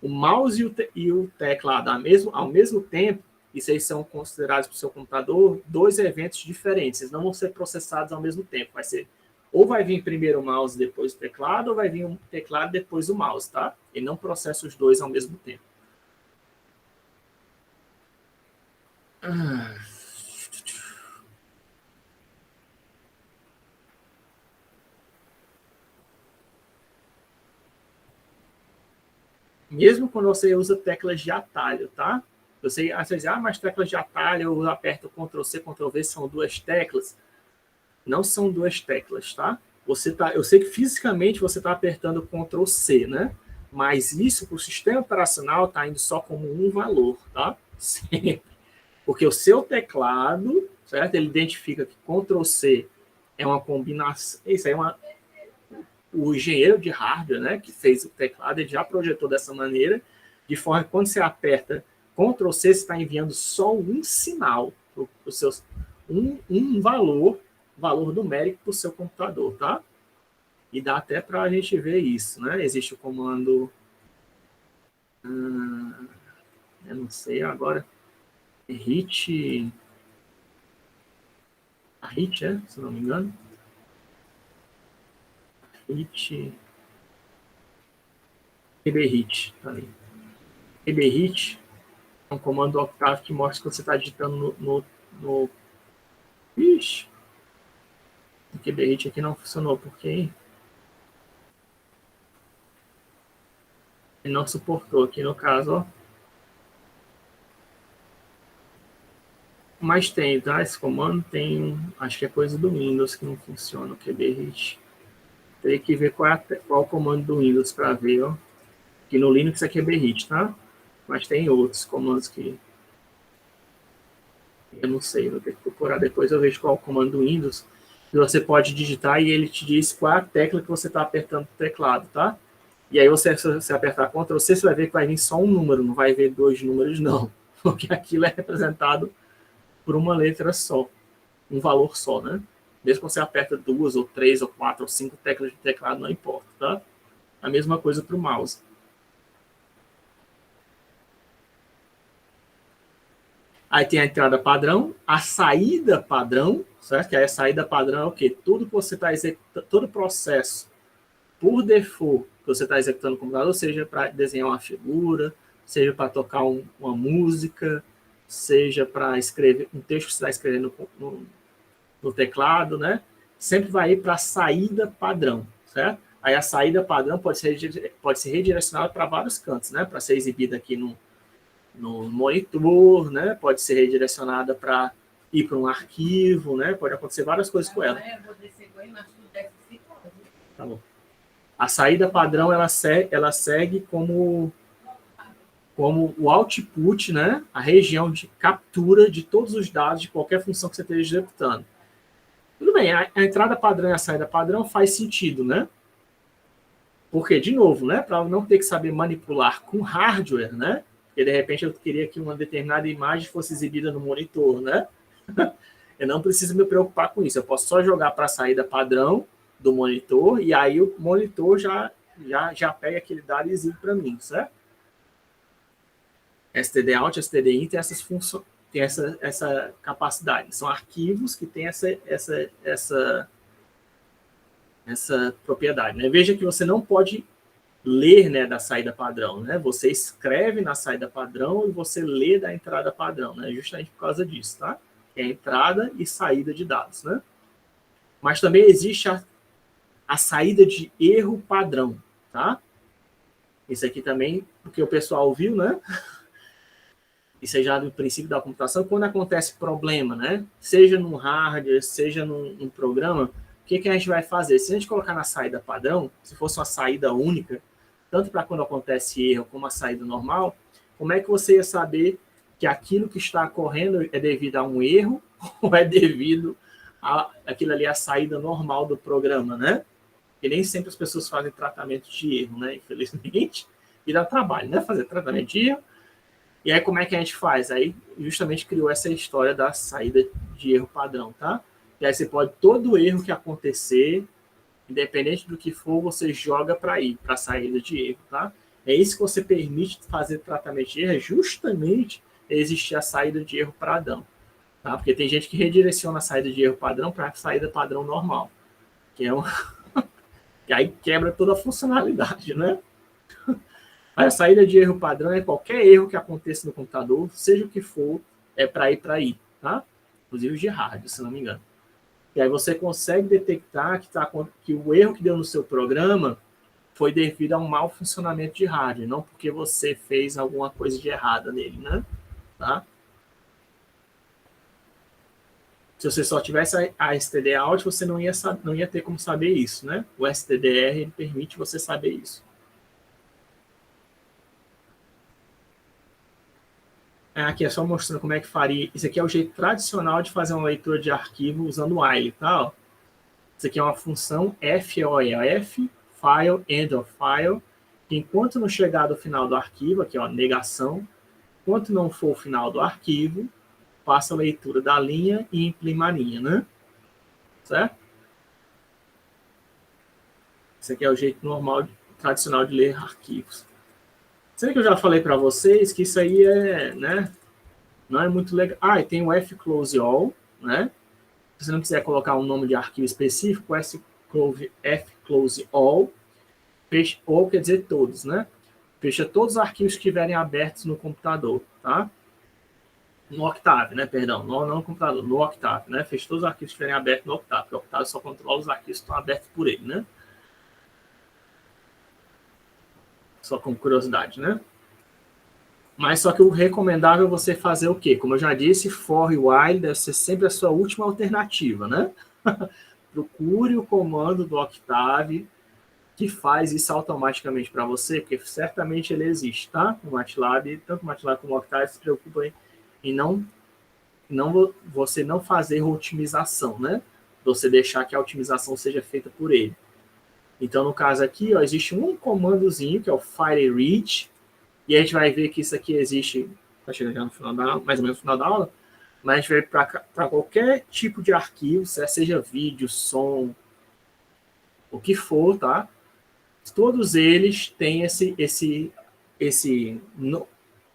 o mouse e o teclado ao mesmo tempo, isso aí são considerados para o seu computador dois eventos diferentes. Eles não vão ser processados ao mesmo tempo. Ou vai vir primeiro o mouse, depois o teclado, ou vai vir o teclado, depois o mouse, tá? Ele não processa os dois ao mesmo tempo. Mesmo quando você usa teclas de atalho, tá? Você às vezes, mas teclas de atalho, eu aperto Ctrl+C, Ctrl+V, são duas teclas. Não são duas teclas, tá? Eu sei que fisicamente você está apertando Ctrl+C, né? Mas isso para o sistema operacional está indo só como um valor, tá? Sempre. Porque o seu teclado, certo? Ele identifica que Ctrl+C é uma combinação. Isso aí é o engenheiro de hardware, né, que fez o teclado, ele já projetou dessa maneira, de forma que quando você aperta Ctrl+C, você está enviando só um sinal, um valor numérico para o seu computador, tá? E dá até para a gente ver isso, né? Existe o comando, eu não sei agora, hit, se não me engano, kbhit, tá ali. kbhit é um comando Octave que mostra que você está digitando no Ixi, o kbhit aqui não funcionou, porque ele não suportou aqui no caso, ó. Mas tem, tá? Esse comando tem, acho que é coisa do Windows que não funciona, o kbhit. Teria que ver qual o comando do Windows para ver, ó. Que no Linux é kbhit, tá? Mas tem outros comandos que eu não sei, vou ter que procurar depois, eu vejo qual é o comando do Windows. Que você pode digitar e ele te diz qual é a tecla que você está apertando no teclado, tá? E aí se você apertar Ctrl+C, você vai ver que vai vir só um número, não vai ver dois números, não. Porque aquilo é representado por uma letra só, um valor só, né? Mesmo que você aperta 2, ou 3, ou 4, ou 5 teclas de teclado, não importa, tá? A mesma coisa para o mouse. Aí tem a entrada padrão, a saída padrão, certo? Que aí a saída padrão é o quê? Tudo que você está executando, todo o processo, por default, que você está executando no computador, seja para desenhar uma figura, seja para tocar uma música, seja para escrever um texto que você está escrevendo no teclado, né? Sempre vai ir para a saída padrão, certo? Aí a saída padrão pode ser redirecionada para vários cantos, né? Para ser exibida aqui no monitor, né? Pode ser redirecionada para ir para um arquivo, né? Pode acontecer várias coisas com ela. Tá bom. A saída padrão ela segue como o output, né? A região de captura de todos os dados de qualquer função que você esteja executando. Tudo bem, a entrada padrão e a saída padrão faz sentido, né? Porque, de novo, né? Para não ter que saber manipular com hardware, né? Porque, de repente, eu queria que uma determinada imagem fosse exibida no monitor, né? Eu não preciso me preocupar com isso. Eu posso só jogar para a saída padrão do monitor e aí o monitor já pega aquele dado e exibe para mim, certo? std-out, std-in tem essas funções, tem essa capacidade. São arquivos que têm essa propriedade. Né? Veja que você não pode ler, né, da saída padrão. Né? Você escreve na saída padrão e você lê da entrada padrão. Né? Justamente por causa disso. Tá? É a entrada e saída de dados. Né? Mas também existe a saída de erro padrão. Tá? Isso aqui também, porque o pessoal viu, né? Isso é já do princípio da computação, quando acontece problema, né? Seja num hardware, seja num programa, o que a gente vai fazer? Se a gente colocar na saída padrão, se fosse uma saída única, tanto para quando acontece erro como a saída normal, como é que você ia saber que aquilo que está ocorrendo é devido a um erro ou é devido àquilo ali, a saída normal do programa, né? Porque nem sempre as pessoas fazem tratamento de erro, né? Infelizmente, e dá trabalho, né? Fazer tratamento de erro. E aí, como é que a gente faz? Aí, justamente criou essa história da saída de erro padrão, tá? E aí, você pode, todo erro que acontecer, independente do que for, você joga para aí, para a saída de erro, tá? É isso que você permite fazer tratamento de erro, é justamente existir a saída de erro padrão, tá? Porque tem gente que redireciona a saída de erro padrão para a saída padrão normal, que é que aí quebra toda a funcionalidade, né? A saída de erro padrão é qualquer erro que aconteça no computador, seja o que for, é para ir, tá? Inclusive de hardware, se não me engano. E aí você consegue detectar que o erro que deu no seu programa foi devido a um mau funcionamento de hardware, não porque você fez alguma coisa de errada nele, né? Tá? Se você só tivesse a std-out, você não ia ter como saber isso, né? O stdr ele permite você saber isso. Aqui é só mostrando como é que faria. Isso aqui é o jeito tradicional de fazer uma leitura de arquivo usando while, tá? Isso aqui é uma função FOF, file, end of file, que enquanto não chegar do final do arquivo, aqui ó, negação, enquanto não for o final do arquivo, passa a leitura da linha e imprime a linha, né? Certo? Esse aqui é o jeito normal, tradicional de ler arquivos. Será que eu já falei para vocês que isso aí né? Não é muito legal. E tem o fclose all, né? Se você não quiser colocar um nome de arquivo específico, fclose all, fecha, all quer dizer todos, né? Fecha todos os arquivos que estiverem abertos no computador, tá? No Octave, né? Perdão, não no computador, no Octave, né? Fecha todos os arquivos que estiverem abertos no Octave, porque o Octave só controla os arquivos que estão abertos por ele, né? Só como curiosidade, né? Mas só que o recomendável é você fazer o quê? Como eu já disse, for e while deve ser sempre a sua última alternativa, né? Procure o comando do Octave que faz isso automaticamente para você, porque certamente ele existe, tá? O MATLAB, tanto o MATLAB como o Octave se preocupam em você não fazer otimização, né? Você deixar que a otimização seja feita por ele. Então, no caso aqui, ó, existe um comandozinho, que é o fileread, e a gente vai ver que isso aqui existe, está chegando já no final da aula, mais ou menos no final da aula, mas a gente vai para qualquer tipo de arquivo, seja vídeo, som, o que for, tá? Todos eles têm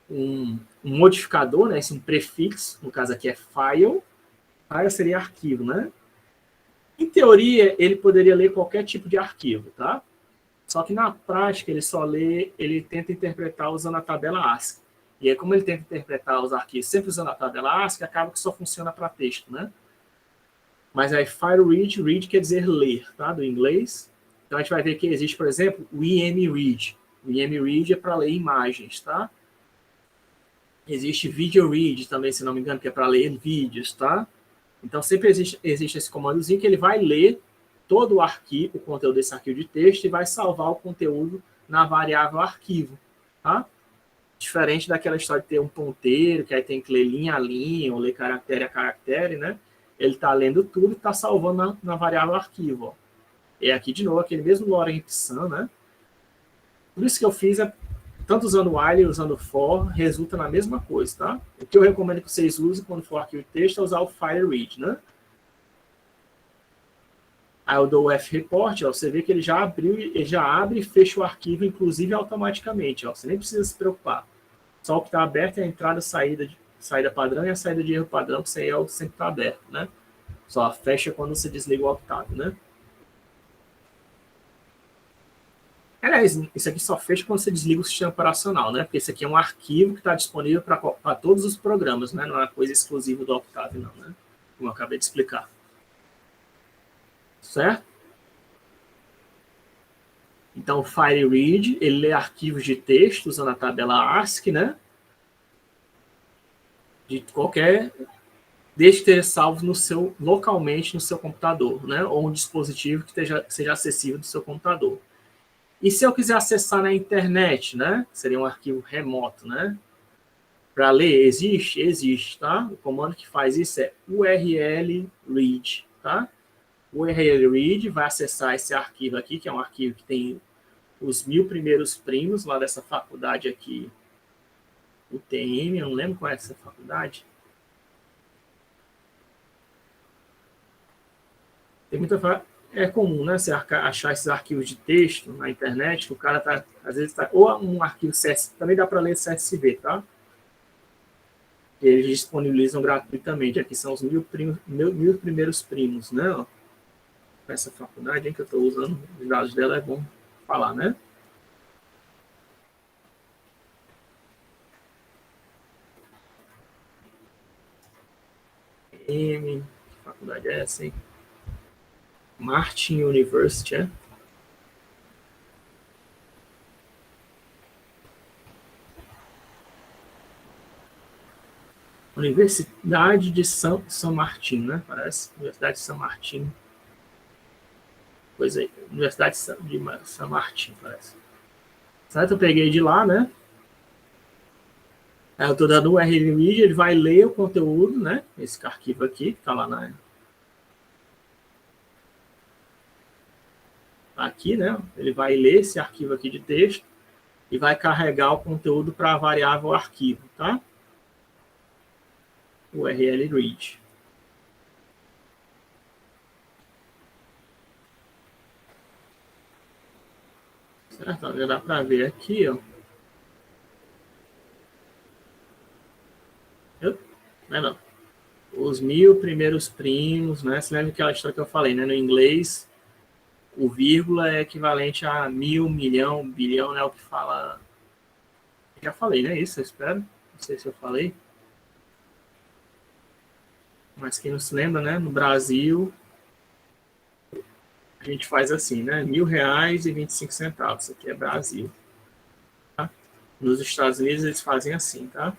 um modificador, né? Um prefixo, no caso aqui é file seria arquivo, né? Em teoria, ele poderia ler qualquer tipo de arquivo, tá? Só que na prática ele tenta interpretar usando a tabela ASCII. E aí, como ele tenta interpretar os arquivos sempre usando a tabela ASCII, acaba que só funciona para texto, né? Mas aí, read quer dizer ler, tá? Do inglês. Então, a gente vai ver que existe, por exemplo, o emread. O emread é para ler imagens, tá? Existe video read também, se não me engano, que é para ler vídeos, tá? Então, sempre existe esse comandozinho que ele vai ler todo o arquivo, o conteúdo desse arquivo de texto e vai salvar o conteúdo na variável arquivo, tá? Diferente daquela história de ter um ponteiro, que aí tem que ler linha a linha, ou ler caractere a caractere, né? Ele está lendo tudo e está salvando na variável arquivo, ó. E aqui, de novo, aquele mesmo lorem ipsum, né? Por isso que eu fiz, tanto usando while e usando for, resulta na mesma coisa, tá? O que eu recomendo que vocês usem quando for arquivo de texto é usar o fileread, né? Aí eu dou o freport, ó, você vê que ele já abre e fecha o arquivo, inclusive automaticamente, ó, você nem precisa se preocupar. Só o que está aberto é a entrada, saída padrão e a saída de erro padrão, que isso aí é o que sempre está aberto, né? Só fecha quando você desliga o Octave, né? Aliás, isso aqui só fecha quando você desliga o sistema operacional, né? Porque isso aqui é um arquivo que está disponível para todos os programas, né? Não é uma coisa exclusiva do Octave, não, né? Como eu acabei de explicar. Certo? Então, o FireRead, ele lê arquivos de texto usando a tabela ASCII, né? De qualquer, desde que esteja salvo localmente no seu computador, né? Ou um dispositivo que seja acessível do seu computador. E se eu quiser acessar na internet, né? Seria um arquivo remoto, né? Para ler, existe? Existe, tá? O comando que faz isso é url read, tá? O url read vai acessar esse arquivo aqui, que é um arquivo que tem os 1000 primeiros primos lá dessa faculdade aqui, UTM, eu não lembro qual é essa faculdade. Tem muita é comum, né? Você achar esses arquivos de texto na internet, o cara tá, às vezes tá, ou um arquivo CSV, também dá para ler CSV, tá? E eles disponibilizam gratuitamente. Aqui são os 1000 primeiros primos, né? Essa faculdade hein, que eu estou usando, os dados dela é bom falar, né? Que faculdade é essa, hein? Martin University, é? Universidade de São Martin, né? Parece. Universidade de São Martin. Pois é, Universidade de São Martin, parece. Certo? Eu peguei de lá, né? Aí eu estou dando o URL Read, ele vai ler o conteúdo, né? Esse arquivo aqui, que está lá na. Aqui, né? Ele vai ler esse arquivo aqui de texto e vai carregar o conteúdo para a variável arquivo, tá? URL read. Certo? Já dá para ver aqui, ó. Não. Os 1000 primeiros primos, né? Você lembra aquela história que eu falei, né? No inglês, o vírgula é equivalente a 1000, milhão, bilhão, né? O que fala. Já falei, né? Isso, eu espero. Não sei se eu falei. Mas quem não se lembra, né? No Brasil, a gente faz assim, né? R$1.000,25. Isso aqui é Brasil. Tá? Nos Estados Unidos, eles fazem assim, tá?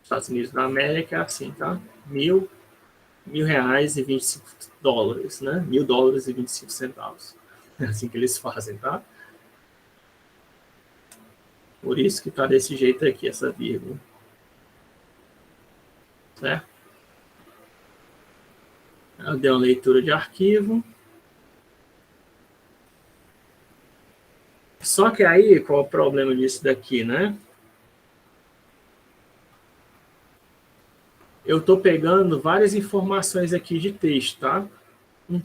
Estados Unidos da América é assim, tá? R$1.000,25, né? $1.000,25. É assim que eles fazem, tá? Por isso que tá desse jeito aqui, essa vírgula. Certo? Eu dei uma leitura de arquivo. Só que aí, qual é o problema disso daqui, né? Eu estou pegando várias informações aqui de texto, tá?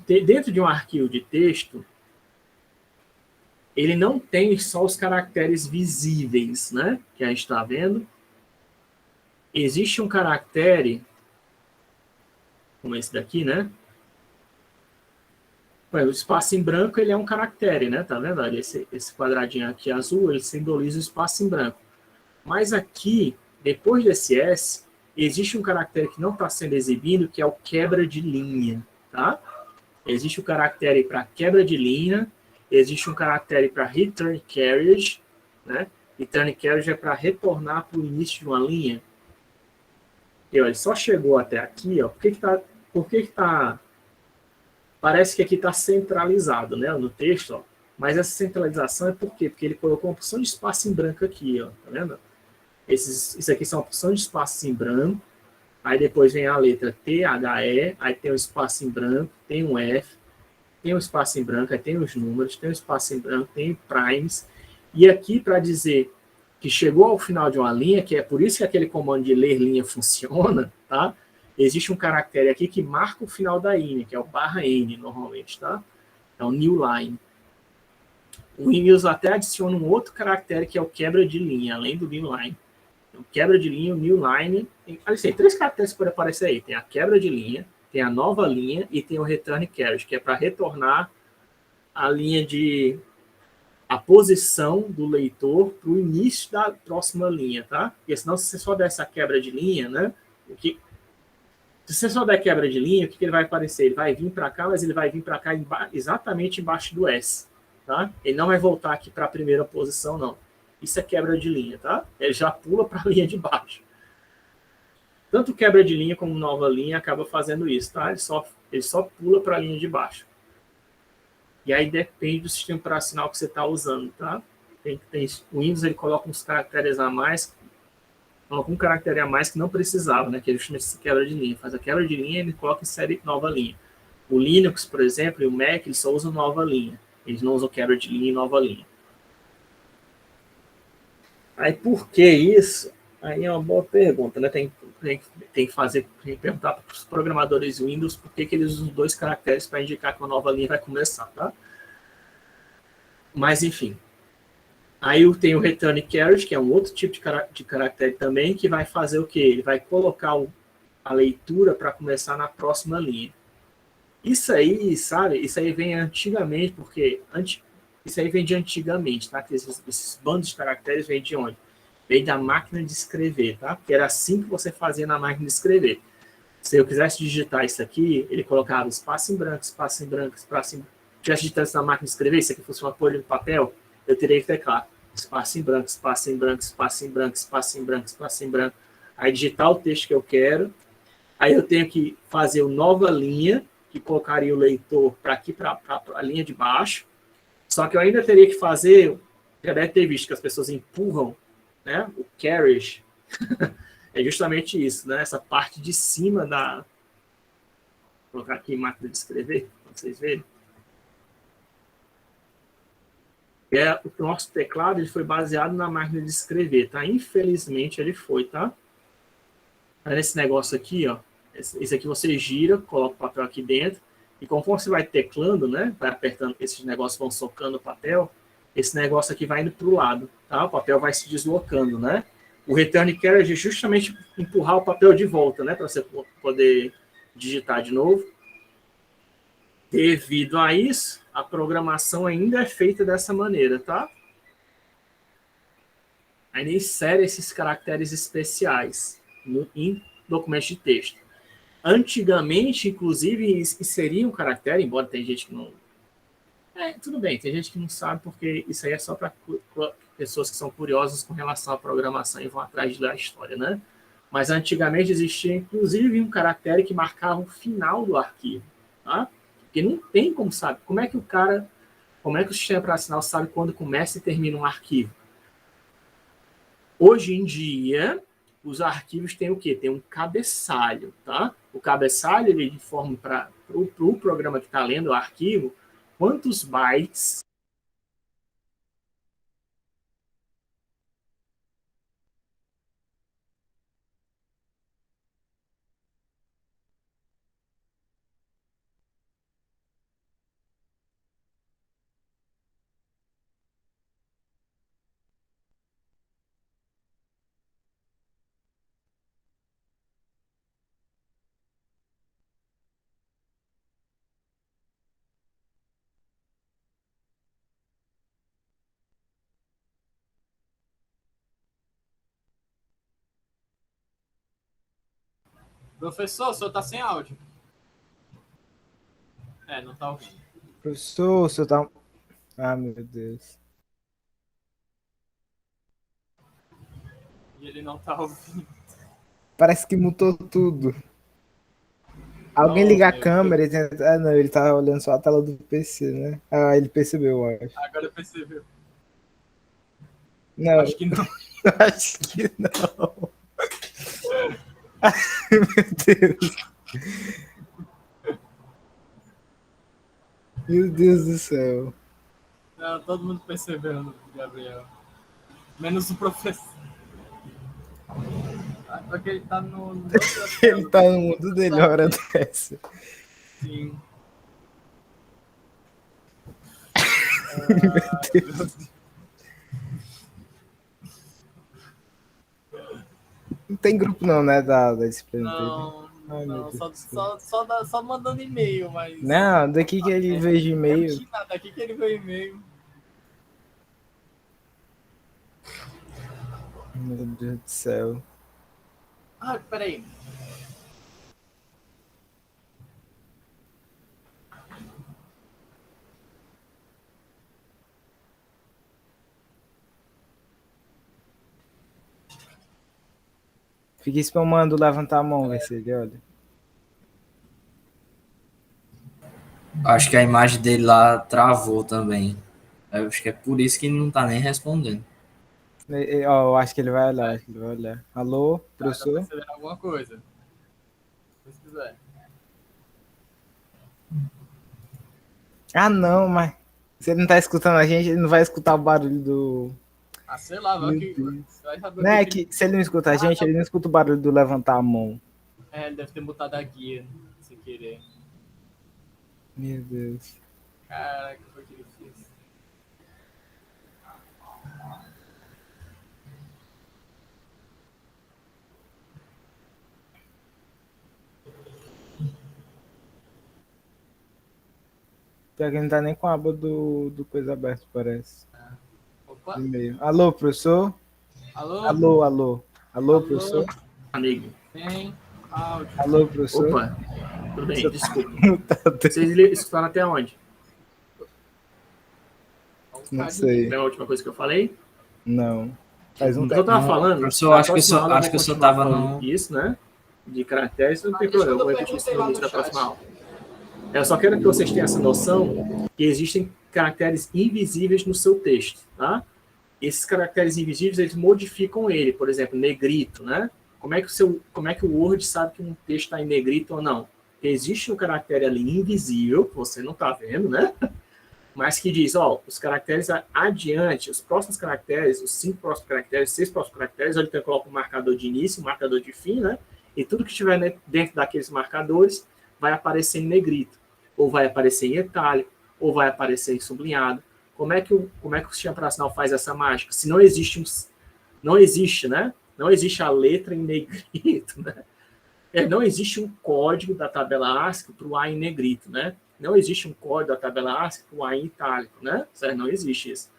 Dentro de um arquivo de texto, ele não tem só os caracteres visíveis, né? Que a gente está vendo. Existe um caractere, como esse daqui, né? O espaço em branco, ele é um caractere, né? Tá vendo? Esse quadradinho aqui azul, ele simboliza o espaço em branco. Mas aqui, depois desse S, existe um caractere que não está sendo exibido, que é o quebra de linha, tá? Existe um caractere para quebra de linha, existe um caractere para return carriage, né? Return carriage é para retornar para o início de uma linha. E, ó, ele só chegou até aqui, ó. Por que tá parece que aqui está centralizado, né, no texto, ó. Mas essa centralização é por quê? Porque ele colocou uma porção de espaço em branco aqui, ó, tá vendo? Isso aqui são uma porção de espaço em branco, aí depois vem a letra T, H, E, aí tem um espaço em branco, tem um F, tem um espaço em branco, aí tem os números, tem um espaço em branco, tem primes, e aqui para dizer que chegou ao final de uma linha, que é por isso que aquele comando de ler linha funciona, tá? Existe um caractere aqui que marca o final da linha, que é o /N normalmente, tá? É o new line. O Windows até adiciona um outro caractere que é o quebra de linha, além do new line. Então, quebra de linha, o new line. Tem 3 caracteres que podem aparecer aí. Tem a quebra de linha, tem a nova linha e tem o return carriage, que é para retornar a linha de a posição do leitor para o início da próxima linha, tá? Porque senão, se você só der essa quebra de linha, né? Se você só der quebra de linha, o que ele vai aparecer? Ele vai vir para cá, mas ele vai vir para cá exatamente embaixo do S, tá? Ele não vai voltar aqui para a primeira posição, não. Isso é quebra de linha, tá? Ele já pula para a linha de baixo. Tanto quebra de linha como nova linha acaba fazendo isso, tá? Ele só pula para a linha de baixo. E aí depende do sistema operacional que você está usando, tá? O Windows ele coloca uns caracteres a mais, coloca um caractere a mais que não precisava, né? Que é justamente essa quebra de linha. Faz a quebra de linha e ele coloca em série nova linha. O Linux, por exemplo, e o Mac, eles só usam nova linha. Eles não usam quebra de linha e nova linha. Aí por que isso? Aí é uma boa pergunta, né? Tem que perguntar para os programadores Windows por que eles usam 2 caracteres para indicar que uma nova linha vai começar, tá? Mas enfim. Aí tem o return carriage, que é um outro tipo de caractere também, que vai fazer o quê? Ele vai colocar a leitura para começar na próxima linha. Isso aí, sabe? Isso aí vem antigamente, porque isso aí vem de antigamente, tá? Esses bandos de caracteres vêm de onde? Vem da máquina de escrever, tá? Porque era assim que você fazia na máquina de escrever. Se eu quisesse digitar isso aqui, ele colocava espaço em branco, espaço em branco, espaço em branco. Se eu tivesse digitando isso na máquina de escrever, isso aqui fosse uma folha de papel, eu teria que teclar espaço em branco, espaço em branco, espaço em branco, espaço em branco, espaço em branco. Aí digitar o texto que eu quero. Aí eu tenho que fazer uma nova linha, que colocaria o leitor para aqui, para a linha de baixo. Só que eu ainda teria que fazer, já deve ter visto que as pessoas empurram, né, o carriage. É justamente isso, né? Essa parte de cima da... Vou colocar aqui em máquina de escrever, para vocês verem. O nosso teclado ele foi baseado na máquina de escrever, tá? Infelizmente ele foi, tá? Tá nesse negócio aqui, ó. Esse aqui você gira, coloca o papel aqui dentro, e conforme você vai teclando, né? Vai apertando, esses negócios vão socando o papel, esse negócio aqui vai indo para o lado, tá? O papel vai se deslocando, né? O return carriage é justamente empurrar o papel de volta, né? Para você poder digitar de novo. Devido a isso, a programação ainda é feita dessa maneira, tá? Ainda insere esses caracteres especiais em documentos de texto. Antigamente, inclusive, inseria um caractere, embora tem gente que não... tudo bem, tem gente que não sabe, porque isso aí é só para pessoas que são curiosas com relação à programação e vão atrás da história, né? Mas antigamente existia, inclusive, um caractere que marcava o final do arquivo, tá? Porque não tem como saber. Como é que o sistema operacional sabe quando começa e termina um arquivo? Hoje em dia, os arquivos têm o quê? Tem um cabeçalho, tá? O cabeçalho, ele informa para o programa que está lendo o arquivo quantos bytes Professor, o senhor tá sem áudio. Não tá ouvindo. Professor, o senhor tá... Ah, meu Deus. E ele não tá ouvindo. Parece que mutou tudo. Alguém liga a câmera e tenta... Ah, não, ele tá olhando só a tela do PC, né? Ah, ele percebeu, eu acho. Agora percebeu. Não, Acho que não. acho que não. Ai, meu Deus. Meu Deus do céu. Não, todo mundo percebeu, Gabriel. Menos o professor. Porque ele tá no... Ele tá no mundo dele a hora dessa. Sim. Não tem grupo não, né, da disciplina dele. Não, Ai, meu não, Deus. só mandando e-mail, mas. Não, daqui que ele veja e-mail. Nada, aqui que ele veio e-mail. Meu Deus do céu. Ah, peraí. Fica spamando, levantar a mão, ver se ele olha. Acho que a imagem dele lá travou também. Eu acho que é por isso que ele não tá nem respondendo. Ó, eu acho que ele vai olhar, acho que ele vai olhar. Alô, Tá professor? percebendo alguma coisa? Se quiser. Ah, não, mas se ele não tá escutando a gente, ele não vai escutar o barulho do... Ah, sei lá, vai Meu que. Deus. Você vai saber Não o é que que se ele não escuta a gente, ele não escuta o barulho do levantar a mão. ele deve ter botado a guia sem querer. Meu Deus. Caraca, o que foi que ele fez? Pior que ele não tá nem com a aba do coisa aberta, parece. Opa! E-mail. Alô, professor? Alô? Alô, alô. Alô, Alô? professor? Amigo. Tem áudio. Alô, professor? Opa, tudo bem, desculpa. Tá doido. Vocês escutaram até onde? Não sei. Foi a última coisa que eu falei? Não. Faz um O que eu tava tempo. falando, Professor, na acho que próxima aula eu acho que vou o senhor continuar tava falando no. isso, né? De caracteres, não tem deixa problema, eu eu vou repetir isso perguntei no lá início no da próxima chat. aula. Eu só quero que vocês tenham essa noção que existem caracteres invisíveis no seu texto, tá? Esses caracteres invisíveis, eles modificam ele, por exemplo, negrito, né? Como é que o Word sabe que um texto está em negrito ou não? Porque existe um caractere ali invisível, que você não está vendo, né? Mas que diz, ó, os caracteres adiante, os próximos caracteres, os 5 próximos caracteres, 6 próximos caracteres, ele coloca um marcador de início, um marcador de fim, né? E tudo que estiver dentro daqueles marcadores vai aparecer em negrito, ou vai aparecer em itálico, ou vai aparecer em sublinhado. Como é que o sistema operacional faz essa mágica? Se não existe não existe, né? Não existe a letra em negrito, né? Não existe um código da tabela ASCII para o A em negrito, né? Não existe um código da tabela ASCII para o A em itálico, né? Certo? Não existe isso.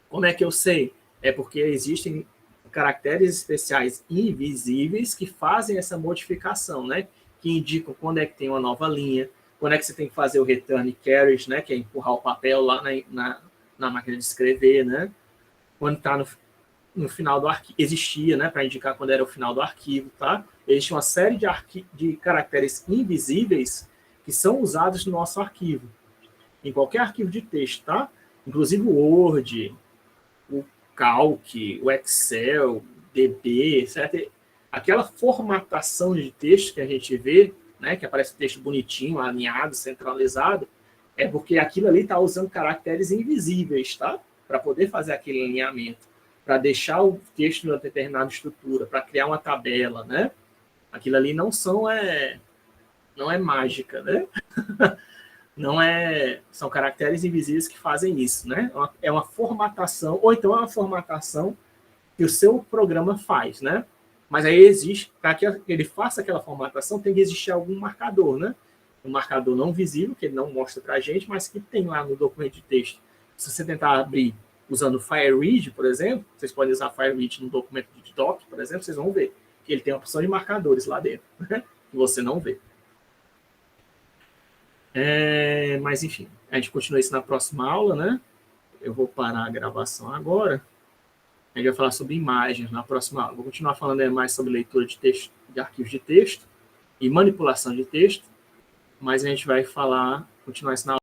Como é que eu sei? É porque existem caracteres especiais invisíveis que fazem essa modificação, né? Que indicam quando é que tem uma nova linha, quando é que você tem que fazer o return carriage, né? Que é empurrar o papel lá na máquina de escrever, né? Quando está no final do arquivo, existia, né? Para indicar quando era o final do arquivo, tá? Existe uma série de caracteres invisíveis que são usados no nosso arquivo, em qualquer arquivo de texto, tá? Inclusive o Word, o Calc, o Excel, DB, certo? Aquela formatação de texto que a gente vê, né, que aparece o texto bonitinho, alinhado, centralizado, é porque aquilo ali está usando caracteres invisíveis, tá? Para poder fazer aquele alinhamento, para deixar o texto numa determinada estrutura, para criar uma tabela, né? Aquilo ali não é mágica, né? São caracteres invisíveis que fazem isso, né? É uma formatação, ou então é uma formatação que o seu programa faz, né? Mas aí existe, para que ele faça aquela formatação, tem que existir algum marcador, né? Um marcador não visível, que ele não mostra para a gente, mas que tem lá no documento de texto. Se você tentar abrir usando o FireRead, por exemplo, vocês podem usar FireRead no documento de doc, por exemplo, vocês vão ver que ele tem uma opção de marcadores lá dentro, né? Que você não vê. Mas, enfim, a gente continua isso na próxima aula, né? Eu vou parar a gravação agora. A gente vai falar sobre imagens na próxima aula. Vou continuar falando mais sobre leitura de texto, de arquivos de texto e manipulação de texto, mas a gente vai continuar isso na aula.